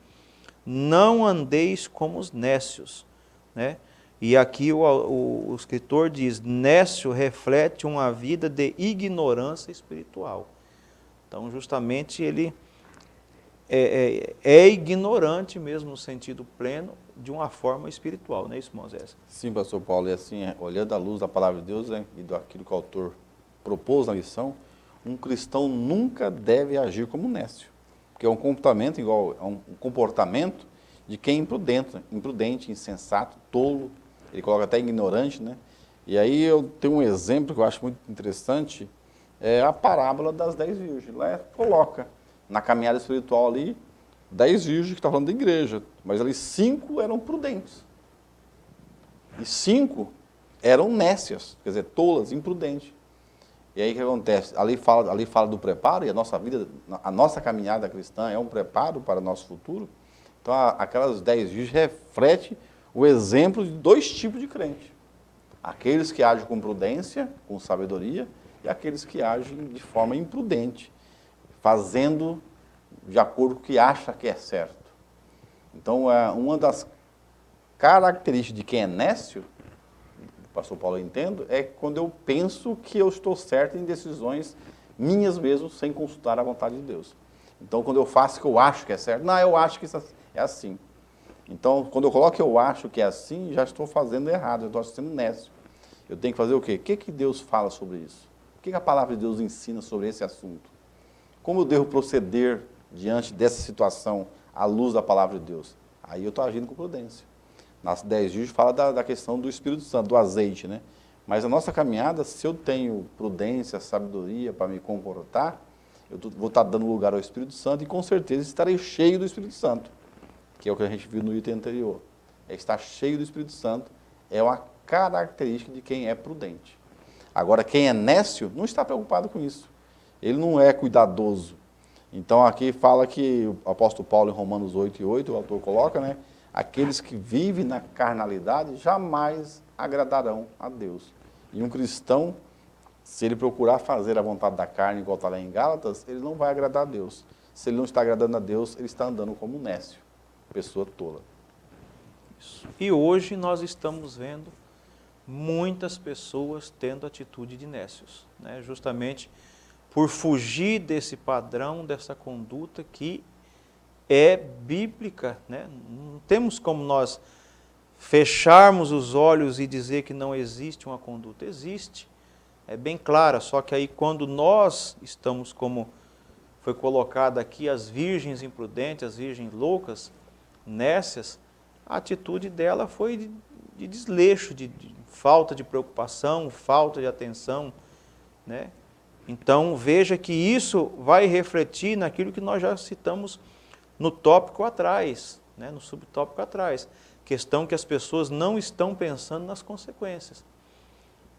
Não andeis como os nécios, né? E aqui o escritor diz, nécio reflete uma vida de ignorância espiritual. Então, justamente, ele é ignorante mesmo no sentido pleno de uma forma espiritual, não é isso, Moisés? Sim, pastor Paulo, e assim, olhando à luz da palavra de Deus, né, e daquilo que o autor propôs na lição, um cristão nunca deve agir como nécio, porque é um comportamento igual, é um comportamento de quem é imprudente, insensato, tolo. ele coloca até ignorante, né? E aí eu tenho um exemplo que eu acho muito interessante, é a parábola das 10 virgens. Lá coloca, na caminhada espiritual ali, 10 virgens que está falando da igreja, mas ali 5 eram prudentes. E 5 eram nécias, quer dizer, tolas, imprudentes. E aí o que acontece? Ali fala do preparo, e a nossa vida, a nossa caminhada cristã é um preparo para o nosso futuro. Então, aquelas 10 virgens refletem o exemplo de 2 tipos de crente. Aqueles que agem com prudência, com sabedoria, e aqueles que agem de forma imprudente, fazendo de acordo com o que acha que é certo. Então, uma das características de quem é nécio, o pastor Paulo eu entendo, é quando eu penso que eu estou certo em decisões minhas mesmo, sem consultar a vontade de Deus. Então, quando eu faço o que eu acho que é certo, não, eu acho que isso é assim. Então, quando eu coloco eu acho que é assim, já estou fazendo errado, eu estou sendo nécio. Eu tenho que fazer o quê? O que Deus fala sobre isso? O que a palavra de Deus ensina sobre esse assunto? Como eu devo proceder diante dessa situação à luz da palavra de Deus? Aí eu estou agindo com prudência. Nas 10 virgens fala da questão do Espírito Santo, do azeite, né? Mas a nossa caminhada, se eu tenho prudência, sabedoria para me comportar, eu vou estar dando lugar ao Espírito Santo e com certeza estarei cheio do Espírito Santo, que é o que a gente viu no item anterior. É estar cheio do Espírito Santo é uma característica de quem é prudente. Agora, quem é nécio não está preocupado com isso. Ele não é cuidadoso. Então, aqui fala que o apóstolo Paulo, em Romanos 8:8, o autor coloca, né? Aqueles que vivem na carnalidade jamais agradarão a Deus. E um cristão, se ele procurar fazer a vontade da carne, igual está lá em Gálatas, ele não vai agradar a Deus. Se ele não está agradando a Deus, ele está andando como um nécio, pessoa tola. Isso. E hoje nós estamos vendo muitas pessoas tendo atitude de nécios, né? Justamente por fugir desse padrão, dessa conduta que é bíblica, né? Não temos como nós fecharmos os olhos e dizer que não existe uma conduta. Existe, é bem clara, só que aí quando nós estamos, como foi colocado aqui, as virgens imprudentes, as virgens loucas, nécias, a atitude dela foi de desleixo, de falta de preocupação, falta de atenção, né? Então veja que isso vai refletir naquilo que nós já citamos no tópico atrás, né? No subtópico atrás, questão que as pessoas não estão pensando nas consequências.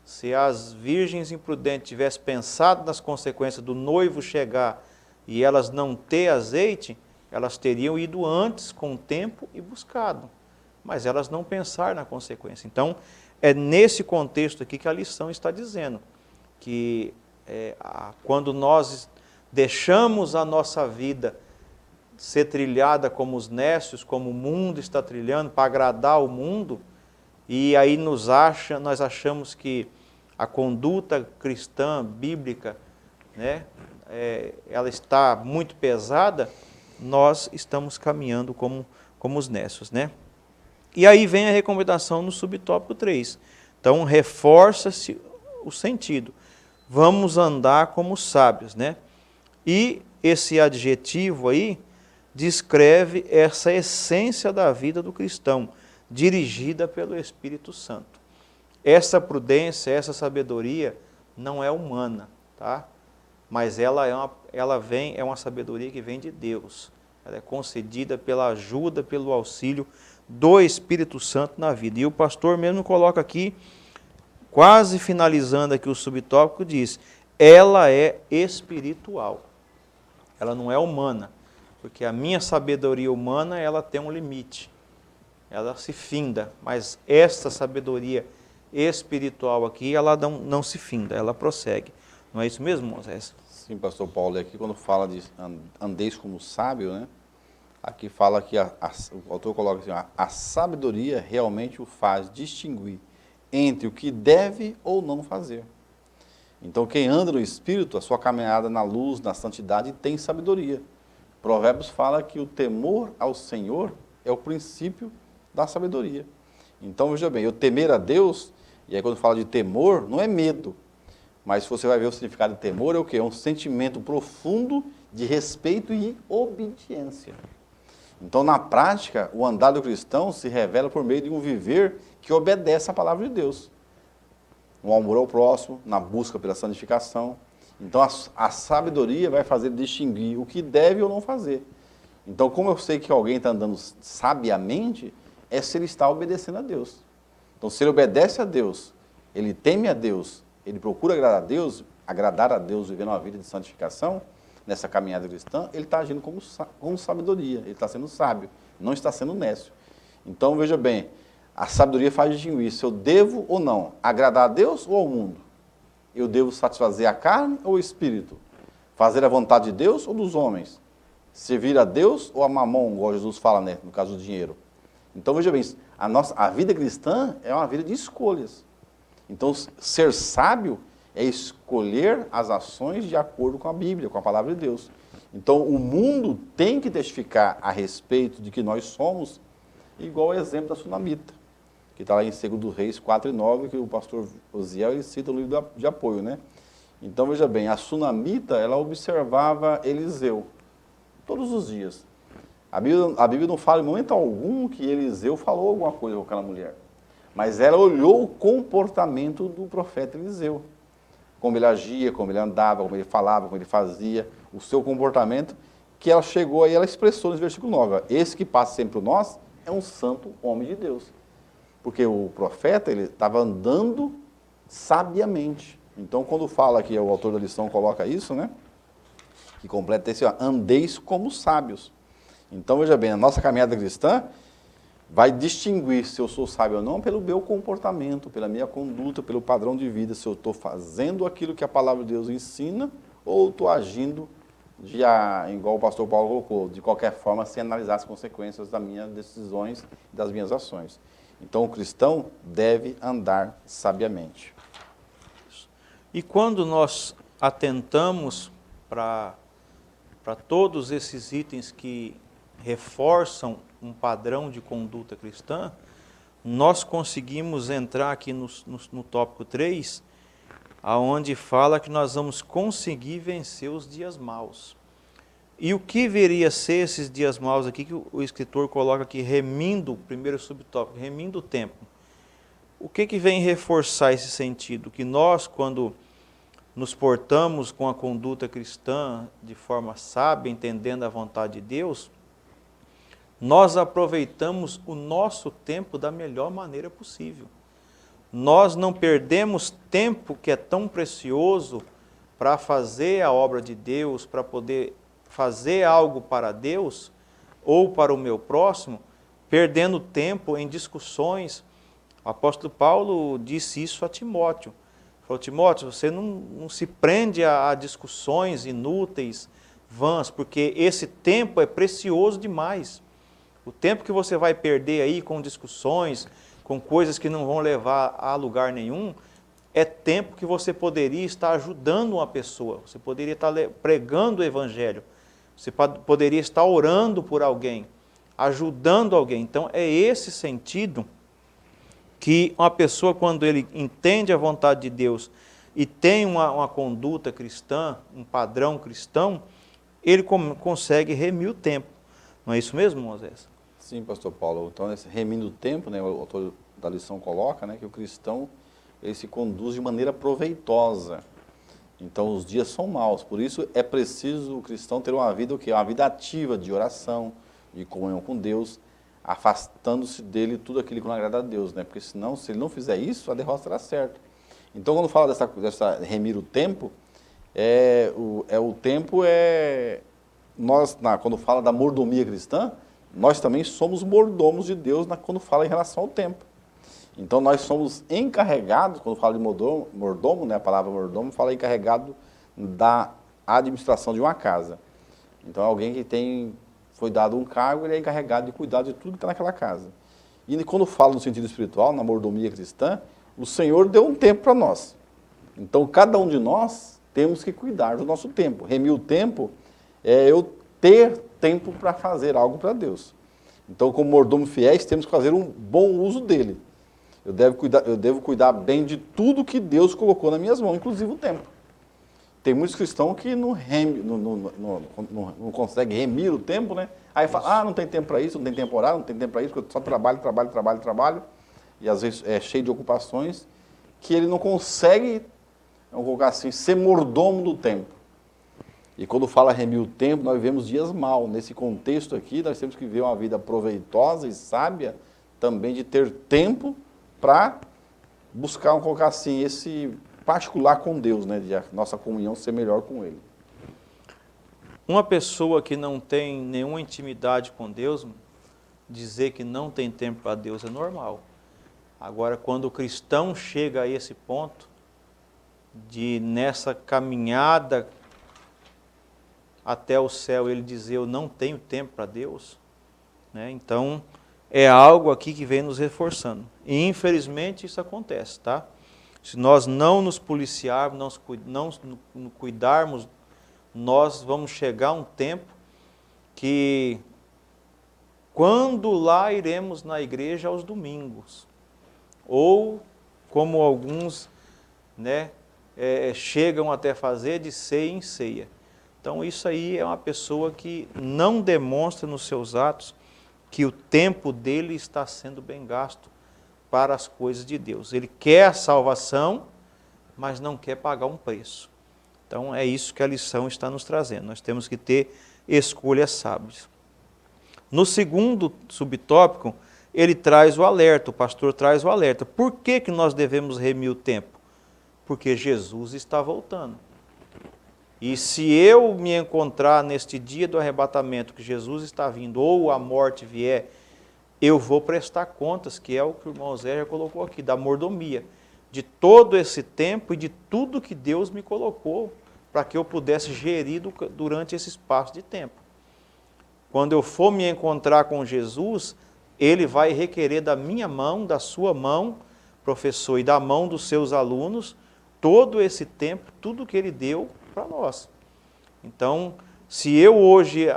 Se as virgens imprudentes tivessem pensado nas consequências do noivo chegar e elas não ter azeite, elas teriam ido antes com o tempo e buscado, mas elas não pensaram na consequência. Então, é nesse contexto aqui que a lição está dizendo, que quando nós deixamos a nossa vida ser trilhada como os nécios, como o mundo está trilhando, para agradar o mundo, e aí nós achamos que a conduta cristã, bíblica, né, ela está muito pesada, nós estamos caminhando como os nécios, né? E aí vem a recomendação no subtópico 3. Então, reforça-se o sentido. Vamos andar como sábios, né? E esse adjetivo aí descreve essa essência da vida do cristão, dirigida pelo Espírito Santo. Essa prudência, essa sabedoria não é humana, tá? Mas ela é uma sabedoria que vem de Deus. Ela é concedida pela ajuda, pelo auxílio do Espírito Santo na vida. E o pastor mesmo coloca aqui, quase finalizando aqui o subtópico, diz, ela é espiritual. Ela não é humana, porque a minha sabedoria humana, ela tem um limite. Ela se finda, mas esta sabedoria espiritual aqui, ela não se finda, ela prossegue. Não é isso mesmo, Moisés? Sim, pastor Paulo, aqui quando fala de andeis como sábio, né? Aqui fala que o autor coloca assim, a sabedoria realmente o faz distinguir entre o que deve ou não fazer. Então, quem anda no Espírito, a sua caminhada na luz, na santidade, tem sabedoria. Provérbios fala que o temor ao Senhor é o princípio da sabedoria. Então, veja bem, eu temer a Deus, e aí quando fala de temor, não é medo, mas você vai ver o significado de temor, é o quê? É um sentimento profundo de respeito e obediência. Então, na prática, o andar do cristão se revela por meio de um viver que obedece à palavra de Deus. No amor ao próximo, na busca pela santificação. Então, a sabedoria vai fazer distinguir o que deve ou não fazer. Então, como eu sei que alguém está andando sabiamente, é se ele está obedecendo a Deus. Então, se ele obedece a Deus, ele teme a Deus, ele procura agradar a Deus, vivendo uma vida de santificação, nessa caminhada cristã, ele está agindo com sabedoria, ele está sendo sábio, não está sendo nécio. Então, veja bem, a sabedoria faz distinguir se eu devo ou não agradar a Deus ou ao mundo. Eu devo satisfazer a carne ou o espírito? Fazer a vontade de Deus ou dos homens? Servir a Deus ou a mamon, igual Jesus fala, né, no caso do dinheiro. Então, veja bem, a vida cristã é uma vida de escolhas. Então, ser sábio é escolher as ações de acordo com a Bíblia, com a palavra de Deus. Então, o mundo tem que testificar a respeito de que nós somos igual ao exemplo da sunamita, que está lá em 2 Reis 4:9, que o pastor Osiel ele cita no livro de apoio, né? Então, veja bem, a sunamita, ela observava Eliseu todos os dias. A Bíblia não fala em momento algum que Eliseu falou alguma coisa com aquela mulher, mas ela olhou o comportamento do profeta Eliseu, como ele agia, como ele andava, como ele falava, como ele fazia, o seu comportamento, que ela chegou aí, ela expressou nesse versículo 9, ó, esse que passa sempre por nós é um santo homem de Deus. Porque o profeta, ele estava andando sabiamente. Então, quando fala aqui, o autor da lição coloca isso, né? Que completa esse, ó, andeis como sábios. Então, veja bem, a nossa caminhada cristã vai distinguir se eu sou sábio ou não pelo meu comportamento, pela minha conduta, pelo padrão de vida, se eu estou fazendo aquilo que a palavra de Deus ensina ou estou agindo, igual o pastor Paulo colocou, de qualquer forma, sem analisar as consequências das minhas decisões e das minhas ações. Então, o cristão deve andar sabiamente. E quando nós atentamos para todos esses itens que reforçam um padrão de conduta cristã, nós conseguimos entrar aqui no tópico 3, aonde fala que nós vamos conseguir vencer os dias maus. E o que viria a ser esses dias maus aqui, que o escritor coloca aqui, remindo, primeiro subtópico, remindo o tempo. O que vem reforçar esse sentido? Que nós, quando nos portamos com a conduta cristã de forma sábia, entendendo a vontade de Deus, nós aproveitamos o nosso tempo da melhor maneira possível. Nós não perdemos tempo que é tão precioso para fazer a obra de Deus, para poder fazer algo para Deus ou para o meu próximo, perdendo tempo em discussões. O apóstolo Paulo disse isso a Timóteo. Falou, Timóteo, você não se prende a discussões inúteis, vãs, porque esse tempo é precioso demais. O tempo que você vai perder aí com discussões, com coisas que não vão levar a lugar nenhum, é tempo que você poderia estar ajudando uma pessoa, você poderia estar pregando o evangelho, você poderia estar orando por alguém, ajudando alguém. Então, é esse sentido que uma pessoa, quando ele entende a vontade de Deus e tem uma conduta cristã, um padrão cristão, ele consegue remir o tempo. Não é isso mesmo, Moisés? Sim, pastor Paulo. Então, esse remindo o tempo, né, o autor da lição coloca, né, que o cristão ele se conduz de maneira proveitosa. Então, os dias são maus. Por isso, é preciso o cristão ter uma vida, o quê? Uma vida ativa de oração, de comunhão com Deus, afastando-se dele tudo aquilo que não agrada a Deus, né? Porque senão, se ele não fizer isso, a derrota será certa. Então, quando fala dessa remir o tempo, quando fala da mordomia cristã, nós também somos mordomos de Deus quando fala em relação ao tempo. Então, nós somos encarregados, quando fala de mordomo, né, a palavra mordomo fala encarregado da administração de uma casa. Então, alguém que foi dado um cargo, ele é encarregado de cuidar de tudo que está naquela casa. E quando fala no sentido espiritual, na mordomia cristã, o Senhor deu um tempo para nós. Então, cada um de nós temos que cuidar do nosso tempo. Remir o tempo é eu ter tempo para fazer algo para Deus. Então, como mordomos fiéis, temos que fazer um bom uso dele. Eu devo cuidar bem de tudo que Deus colocou nas minhas mãos, inclusive o tempo. Tem muitos cristãos que não conseguem remir o tempo, né? Aí fala, não tem tempo para isso, não tem tempo para orar, não tem tempo para isso, porque eu só trabalho. e às vezes é cheio de ocupações, que ele não consegue, vamos colocar assim, ser mordomo do tempo. E quando fala remir o tempo, nós vivemos dias mal. Nesse contexto aqui, nós temos que viver uma vida proveitosa e sábia, também de ter tempo para buscar, vamos colocar assim, esse particular com Deus, né? De a nossa comunhão ser melhor com Ele. Uma pessoa que não tem nenhuma intimidade com Deus, dizer que não tem tempo para Deus é normal. Agora, quando o cristão chega a esse ponto, de nessa caminhada até o céu, ele dizer, eu não tenho tempo para Deus, né? Então, é algo aqui que vem nos reforçando. E, infelizmente, isso acontece, tá? Se nós não nos policiarmos, não cuidarmos, nós vamos chegar a um tempo que, quando lá iremos na igreja aos domingos, ou como alguns, né, chegam até fazer de ceia em ceia. Então isso aí é uma pessoa que não demonstra nos seus atos que o tempo dele está sendo bem gasto para as coisas de Deus. Ele quer a salvação, mas não quer pagar um preço. Então é isso que a lição está nos trazendo. Nós temos que ter escolhas sábias. No segundo subtópico, ele traz o alerta, o pastor traz o alerta. Por que que nós devemos remir o tempo? Porque Jesus está voltando. E se eu me encontrar neste dia do arrebatamento, que Jesus está vindo, ou a morte vier, eu vou prestar contas, que é o que o irmão Zé já colocou aqui, da mordomia, de todo esse tempo e de tudo que Deus me colocou para que eu pudesse gerir durante esse espaço de tempo. Quando eu for me encontrar com Jesus, Ele vai requerer da minha mão, da sua mão, professor, e da mão dos seus alunos, todo esse tempo, tudo que Ele deu para nós. Então, se eu hoje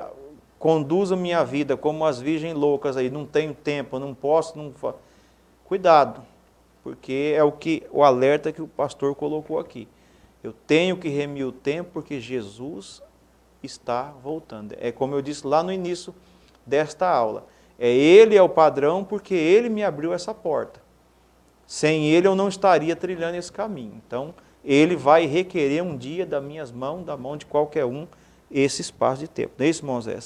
conduzo a minha vida como as virgens loucas, aí, não tenho tempo, não posso, cuidado, porque é o alerta que o pastor colocou aqui. Eu tenho que remir o tempo porque Jesus está voltando. É como eu disse lá no início desta aula. Ele é o padrão porque Ele me abriu essa porta. Sem Ele eu não estaria trilhando esse caminho. Então, Ele vai requerer um dia das minhas mãos, da mão de qualquer um, esse espaço de tempo. Não é isso, irmão Zé?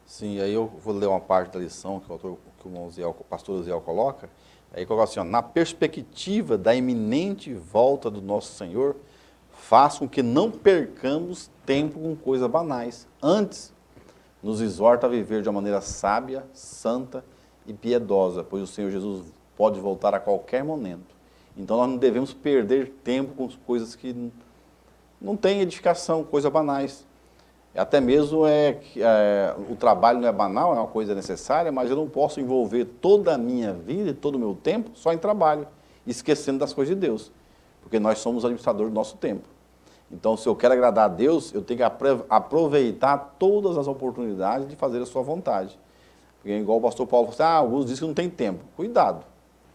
Sim, aí eu vou ler uma parte da lição que o pastor Ziel coloca. Aí coloca assim, ó, na perspectiva da iminente volta do nosso Senhor, faça com que não percamos tempo com coisas banais. Antes, nos exorta a viver de uma maneira sábia, santa e piedosa, pois o Senhor Jesus pode voltar a qualquer momento. Então nós não devemos perder tempo com coisas que não têm edificação, coisas banais. Até mesmo o trabalho não é banal, é uma coisa necessária, mas eu não posso envolver toda a minha vida e todo o meu tempo só em trabalho, esquecendo das coisas de Deus, porque nós somos administradores do nosso tempo. Então, se eu quero agradar a Deus, eu tenho que aproveitar todas as oportunidades de fazer a sua vontade. Porque, igual o pastor Paulo falou assim, alguns dizem que não tem tempo. Cuidado,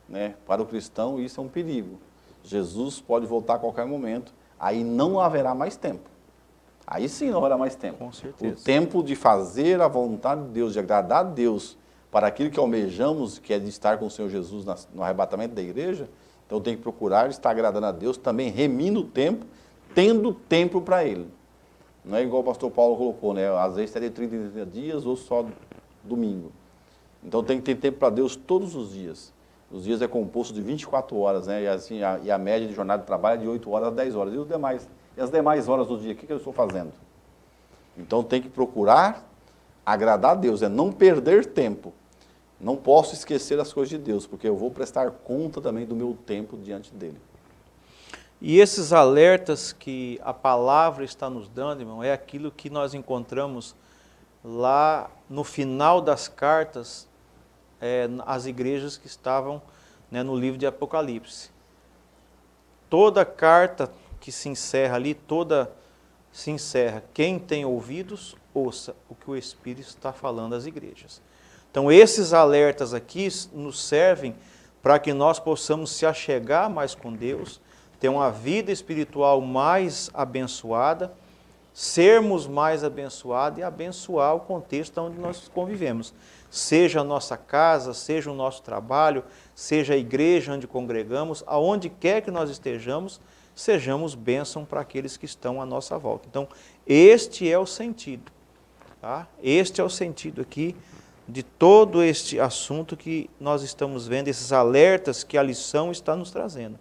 né? Para o cristão isso é um perigo. Jesus pode voltar a qualquer momento, aí não haverá mais tempo. Aí sim não haverá mais tempo. Com certeza. O tempo de fazer a vontade de Deus, de agradar a Deus, para aquilo que almejamos, que é de estar com o Senhor Jesus no arrebatamento da igreja, então tem que procurar estar agradando a Deus, também remindo o tempo, tendo tempo para Ele. Não é igual o pastor Paulo colocou, né? Às vezes teria 30 dias ou só domingo. Então tem que ter tempo para Deus todos os dias. Os dias é composto de 24 horas, né? E a média de jornada de trabalho é de 8 horas a 10 horas. E as demais horas do dia, o que eu estou fazendo? Então tem que procurar agradar a Deus, é não perder tempo. Não posso esquecer as coisas de Deus, porque eu vou prestar conta também do meu tempo diante dEle. E esses alertas que a palavra está nos dando, irmão, é aquilo que nós encontramos lá no final das cartas, às igrejas que estavam, né, no livro de Apocalipse. Toda carta que se encerra ali, se encerra. Quem tem ouvidos, ouça o que o Espírito está falando às igrejas. Então, esses alertas aqui nos servem para que nós possamos se achegar mais com Deus, ter uma vida espiritual mais abençoada, sermos mais abençoados e abençoar o contexto onde nós convivemos. Seja a nossa casa, seja o nosso trabalho, seja a igreja onde congregamos, aonde quer que nós estejamos, sejamos bênção para aqueles que estão à nossa volta. Então, este é o sentido. Tá? Este é o sentido aqui de todo este assunto que nós estamos vendo, esses alertas que a lição está nos trazendo.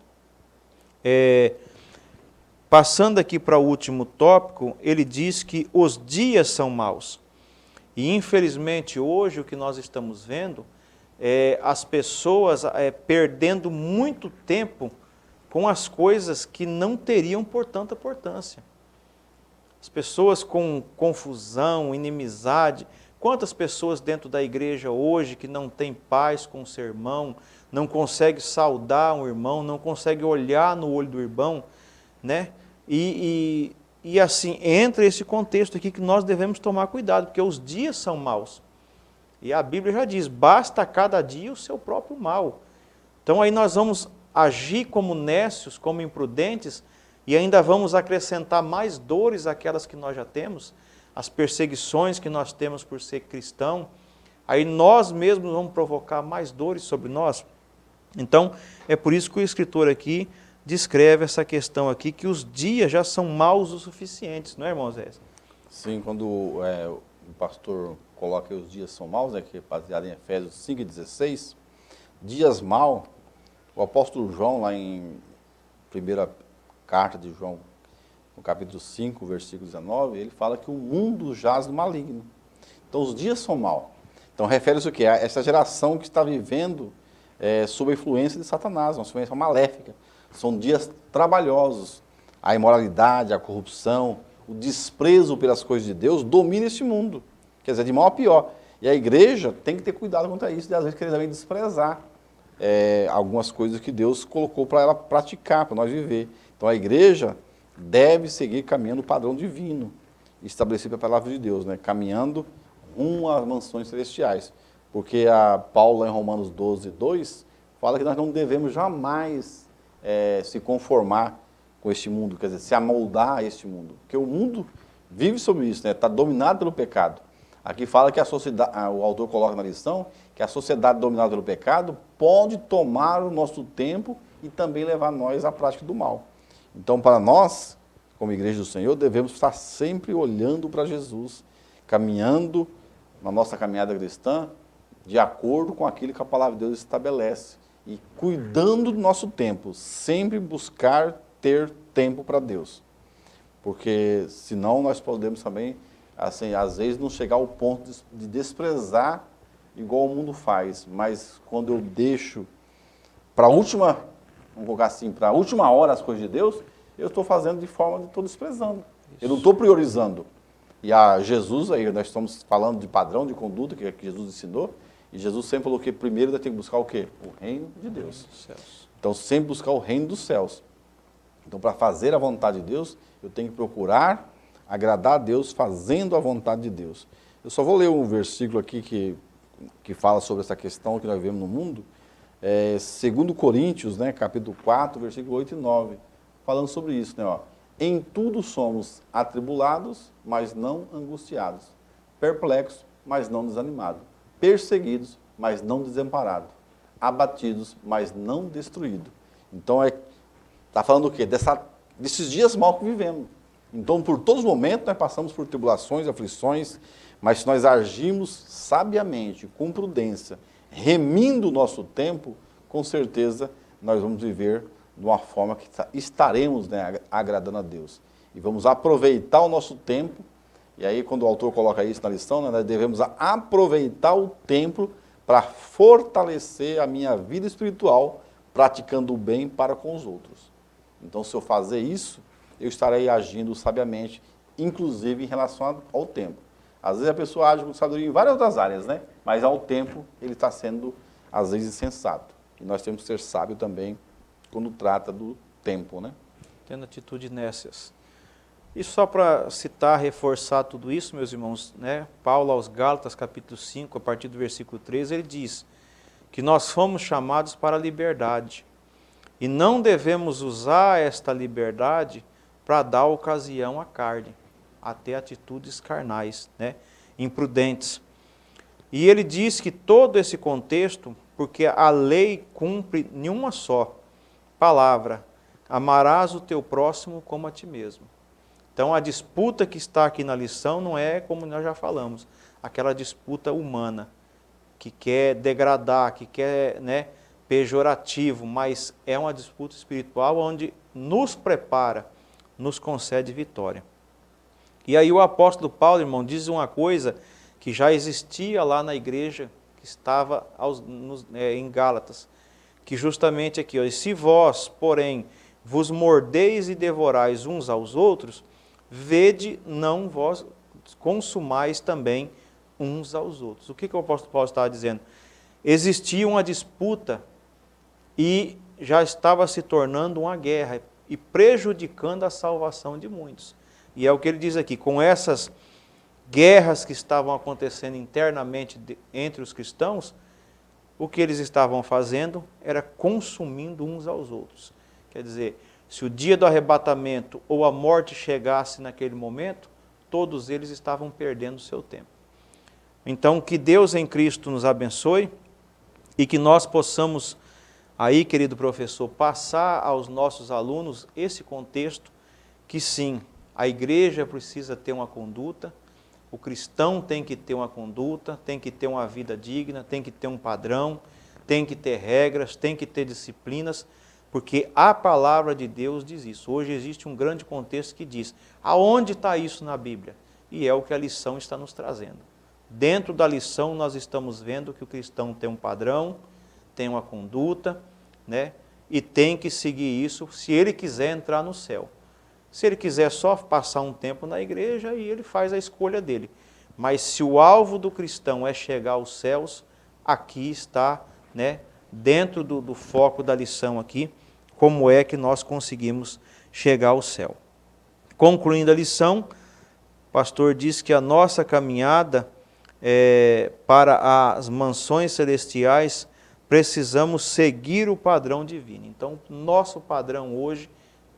Passando aqui para o último tópico, ele diz que os dias são maus. E infelizmente hoje o que nós estamos vendo é as pessoas perdendo muito tempo com as coisas que não teriam por tanta importância. As pessoas com confusão, inimizade. Quantas pessoas dentro da igreja hoje que não têm paz com o seu irmão, não consegue saudar um irmão, não consegue olhar no olho do irmão, né? E assim, entra esse contexto aqui que nós devemos tomar cuidado, porque os dias são maus. E a Bíblia já diz, basta a cada dia o seu próprio mal. Então aí nós vamos agir como nécios, como imprudentes, e ainda vamos acrescentar mais dores àquelas que nós já temos, as perseguições que nós temos por ser cristão, aí nós mesmos vamos provocar mais dores sobre nós. Então, é por isso que o escritor aqui descreve essa questão aqui, que os dias já são maus o suficientes, não é, irmão Zé? Sim, quando o pastor coloca que os dias são maus, que é baseado em Efésios 5,16, dias maus, o apóstolo João, lá em primeira carta de João, no capítulo 5, versículo 19, ele fala que o mundo jaz no maligno. Então, os dias são maus. Então, refere-se o quê? A essa geração que está vivendo sob a influência de Satanás, uma influência maléfica. São dias trabalhosos. A imoralidade, a corrupção, o desprezo pelas coisas de Deus domina este mundo. Quer dizer, de mal a pior. E a igreja tem que ter cuidado contra isso, de às vezes querer também desprezar algumas coisas que Deus colocou para ela praticar, para nós viver. Então, a igreja deve seguir caminhando o padrão divino, estabelecido pela palavra de Deus, né? Caminhando rumo às mansões celestiais. Porque a Paulo, em Romanos 12, 2, fala que nós não devemos jamais se conformar com este mundo, quer dizer, se amoldar a este mundo. Porque o mundo vive sobre isso, né? Está dominado pelo pecado. Aqui fala que a sociedade, o autor coloca na lição, que a sociedade dominada pelo pecado pode tomar o nosso tempo e também levar nós à prática do mal. Então, para nós, como igreja do Senhor, devemos estar sempre olhando para Jesus, caminhando na nossa caminhada cristã, de acordo com aquilo que a palavra de Deus estabelece. E cuidando do nosso tempo, sempre buscar ter tempo para Deus. Porque senão nós podemos também, assim, às vezes não chegar ao ponto de desprezar igual o mundo faz. Mas quando eu deixo para a última, vamos colocar assim, para a última hora as coisas de Deus, eu estou fazendo de forma de estou desprezando. Isso. Eu não estou priorizando. E a Jesus, aí nós estamos falando de padrão de conduta que Jesus ensinou, e Jesus sempre falou que primeiro nós temos que buscar o quê? O reino de Deus. Então, sempre buscar o reino dos céus. Então, para fazer a vontade de Deus, eu tenho que procurar agradar a Deus fazendo a vontade de Deus. Eu só vou ler um versículo aqui que fala sobre essa questão que nós vemos no mundo, 2 Coríntios, né, capítulo 4, versículo 8 e 9, falando sobre isso, né, ó. Em tudo somos atribulados, mas não angustiados, perplexos, mas não desanimados, perseguidos, mas não desamparados, abatidos, mas não destruídos. Então, está falando o quê? Desses dias maus que vivemos. Então, por todos os momentos, nós passamos por tribulações, aflições, mas se nós agirmos sabiamente, com prudência, remindo o nosso tempo, com certeza nós vamos viver de uma forma que estaremos, né, agradando a Deus. E vamos aproveitar o nosso tempo, e aí quando o autor coloca isso na lição, né, nós devemos aproveitar o tempo para fortalecer a minha vida espiritual, praticando o bem para com os outros. Então, se eu fazer isso, eu estarei agindo sabiamente, inclusive em relação ao tempo. Às vezes a pessoa age com sabedoria em várias outras áreas, né? Mas ao tempo ele está sendo, às vezes, insensato. E nós temos que ser sábios também quando trata do tempo, né? Tendo atitude nécias. E só para citar, reforçar tudo isso, meus irmãos, né? Paulo aos Gálatas, capítulo 5, a partir do versículo 13, ele diz que nós fomos chamados para a liberdade. E não devemos usar esta liberdade para dar ocasião à carne. até atitudes carnais, né? Imprudentes. E ele diz que todo esse contexto, porque a lei cumpre em uma só palavra: amarás o teu próximo como a ti mesmo. Então a disputa que está aqui na lição não é, como nós já falamos, aquela disputa humana, que quer degradar, que quer, né, pejorativo, mas é uma disputa espiritual onde nos prepara, nos concede vitória. E aí o apóstolo Paulo, irmão, diz uma coisa que já existia lá na igreja que estava em Gálatas, que justamente aqui, ó, se vós, porém, vos mordeis e devorais uns aos outros, vede, não vós consumais também uns aos outros. O que o apóstolo Paulo estava dizendo? Existia uma disputa e já estava se tornando uma guerra e prejudicando a salvação de muitos. E é o que ele diz aqui: com essas guerras que estavam acontecendo internamente entre os cristãos, o que eles estavam fazendo era consumindo uns aos outros. Quer dizer, se o dia do arrebatamento ou a morte chegasse naquele momento, todos eles estavam perdendo o seu tempo. Então, que Deus em Cristo nos abençoe e que nós possamos aí, querido professor, passar aos nossos alunos esse contexto que sim, a igreja precisa ter uma conduta, o cristão tem que ter uma conduta, tem que ter uma vida digna, tem que ter um padrão, tem que ter regras, tem que ter disciplinas, porque a palavra de Deus diz isso. Hoje existe um grande contexto que diz: aonde está isso na Bíblia? E é o que a lição está nos trazendo. Dentro da lição nós estamos vendo que o cristão tem um padrão, tem uma conduta, né? E tem que seguir isso se ele quiser entrar no céu. Se ele quiser só passar um tempo na igreja, aí ele faz a escolha dele. Mas se o alvo do cristão é chegar aos céus, aqui está, né, dentro do foco da lição aqui, como é que nós conseguimos chegar ao céu. Concluindo a lição, o pastor diz que a nossa caminhada para as mansões celestiais, precisamos seguir o padrão divino. Então, nosso padrão hoje,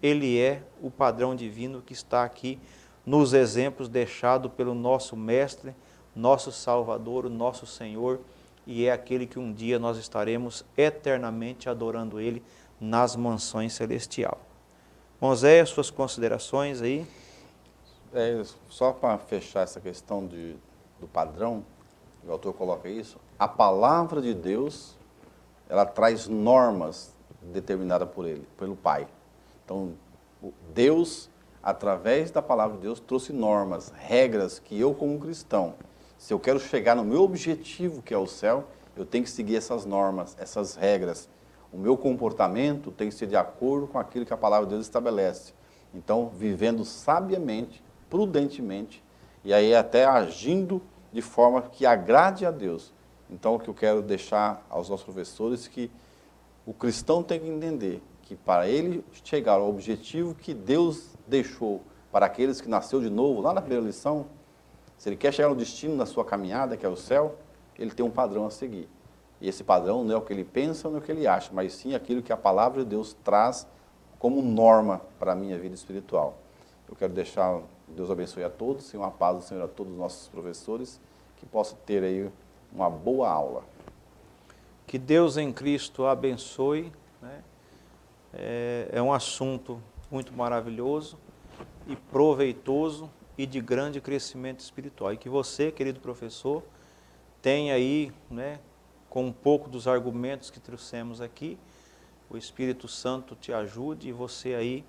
ele é o padrão divino que está aqui nos exemplos deixados pelo nosso Mestre, nosso Salvador, o nosso Senhor, e é aquele que um dia nós estaremos eternamente adorando Ele nas mansões celestiais. Moisés, suas considerações aí? Só para fechar essa questão do padrão, o autor coloca isso, a palavra de Deus, ela traz normas determinadas por ele, pelo Pai. Então, Deus, através da palavra de Deus, trouxe normas, regras que eu, como cristão, se eu quero chegar no meu objetivo, que é o céu, eu tenho que seguir essas normas, essas regras. O meu comportamento tem que ser de acordo com aquilo que a palavra de Deus estabelece. Então, vivendo sabiamente, prudentemente, e aí até agindo de forma que agrade a Deus. Então, o que eu quero deixar aos nossos professores é que o cristão tem que entender que para ele chegar ao objetivo que Deus deixou para aqueles que nasceu de novo, lá na primeira lição, se ele quer chegar no destino da sua caminhada, que é o céu, ele tem um padrão a seguir. E esse padrão não é o que ele pensa, não é o que ele acha, mas sim aquilo que a palavra de Deus traz como norma para a minha vida espiritual. Eu quero deixar, Deus abençoe a todos, e uma paz do Senhor a todos os nossos professores, que possam ter aí uma boa aula. Que Deus em Cristo abençoe, né? É um assunto muito maravilhoso e proveitoso e de grande crescimento espiritual. E que você, querido professor, tenha aí, né, com um pouco dos argumentos que trouxemos aqui, o Espírito Santo te ajude e você aí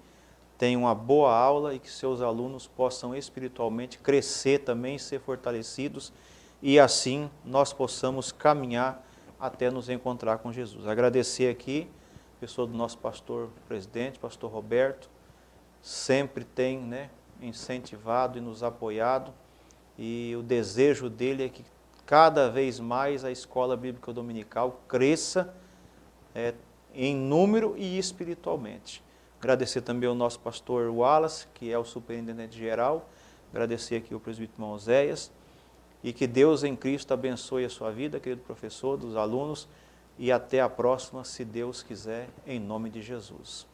tenha uma boa aula e que seus alunos possam espiritualmente crescer também, ser fortalecidos e assim nós possamos caminhar até nos encontrar com Jesus. Agradecer aqui a pessoa do nosso pastor presidente, pastor Roberto, sempre tem, né, incentivado e nos apoiado, e o desejo dele é que cada vez mais a Escola Bíblica Dominical cresça em número e espiritualmente. Agradecer também ao nosso pastor Wallace, que é o superintendente geral, agradecer aqui ao presbítero Oséias, e que Deus em Cristo abençoe a sua vida, querido professor, dos alunos, e até a próxima, se Deus quiser, em nome de Jesus.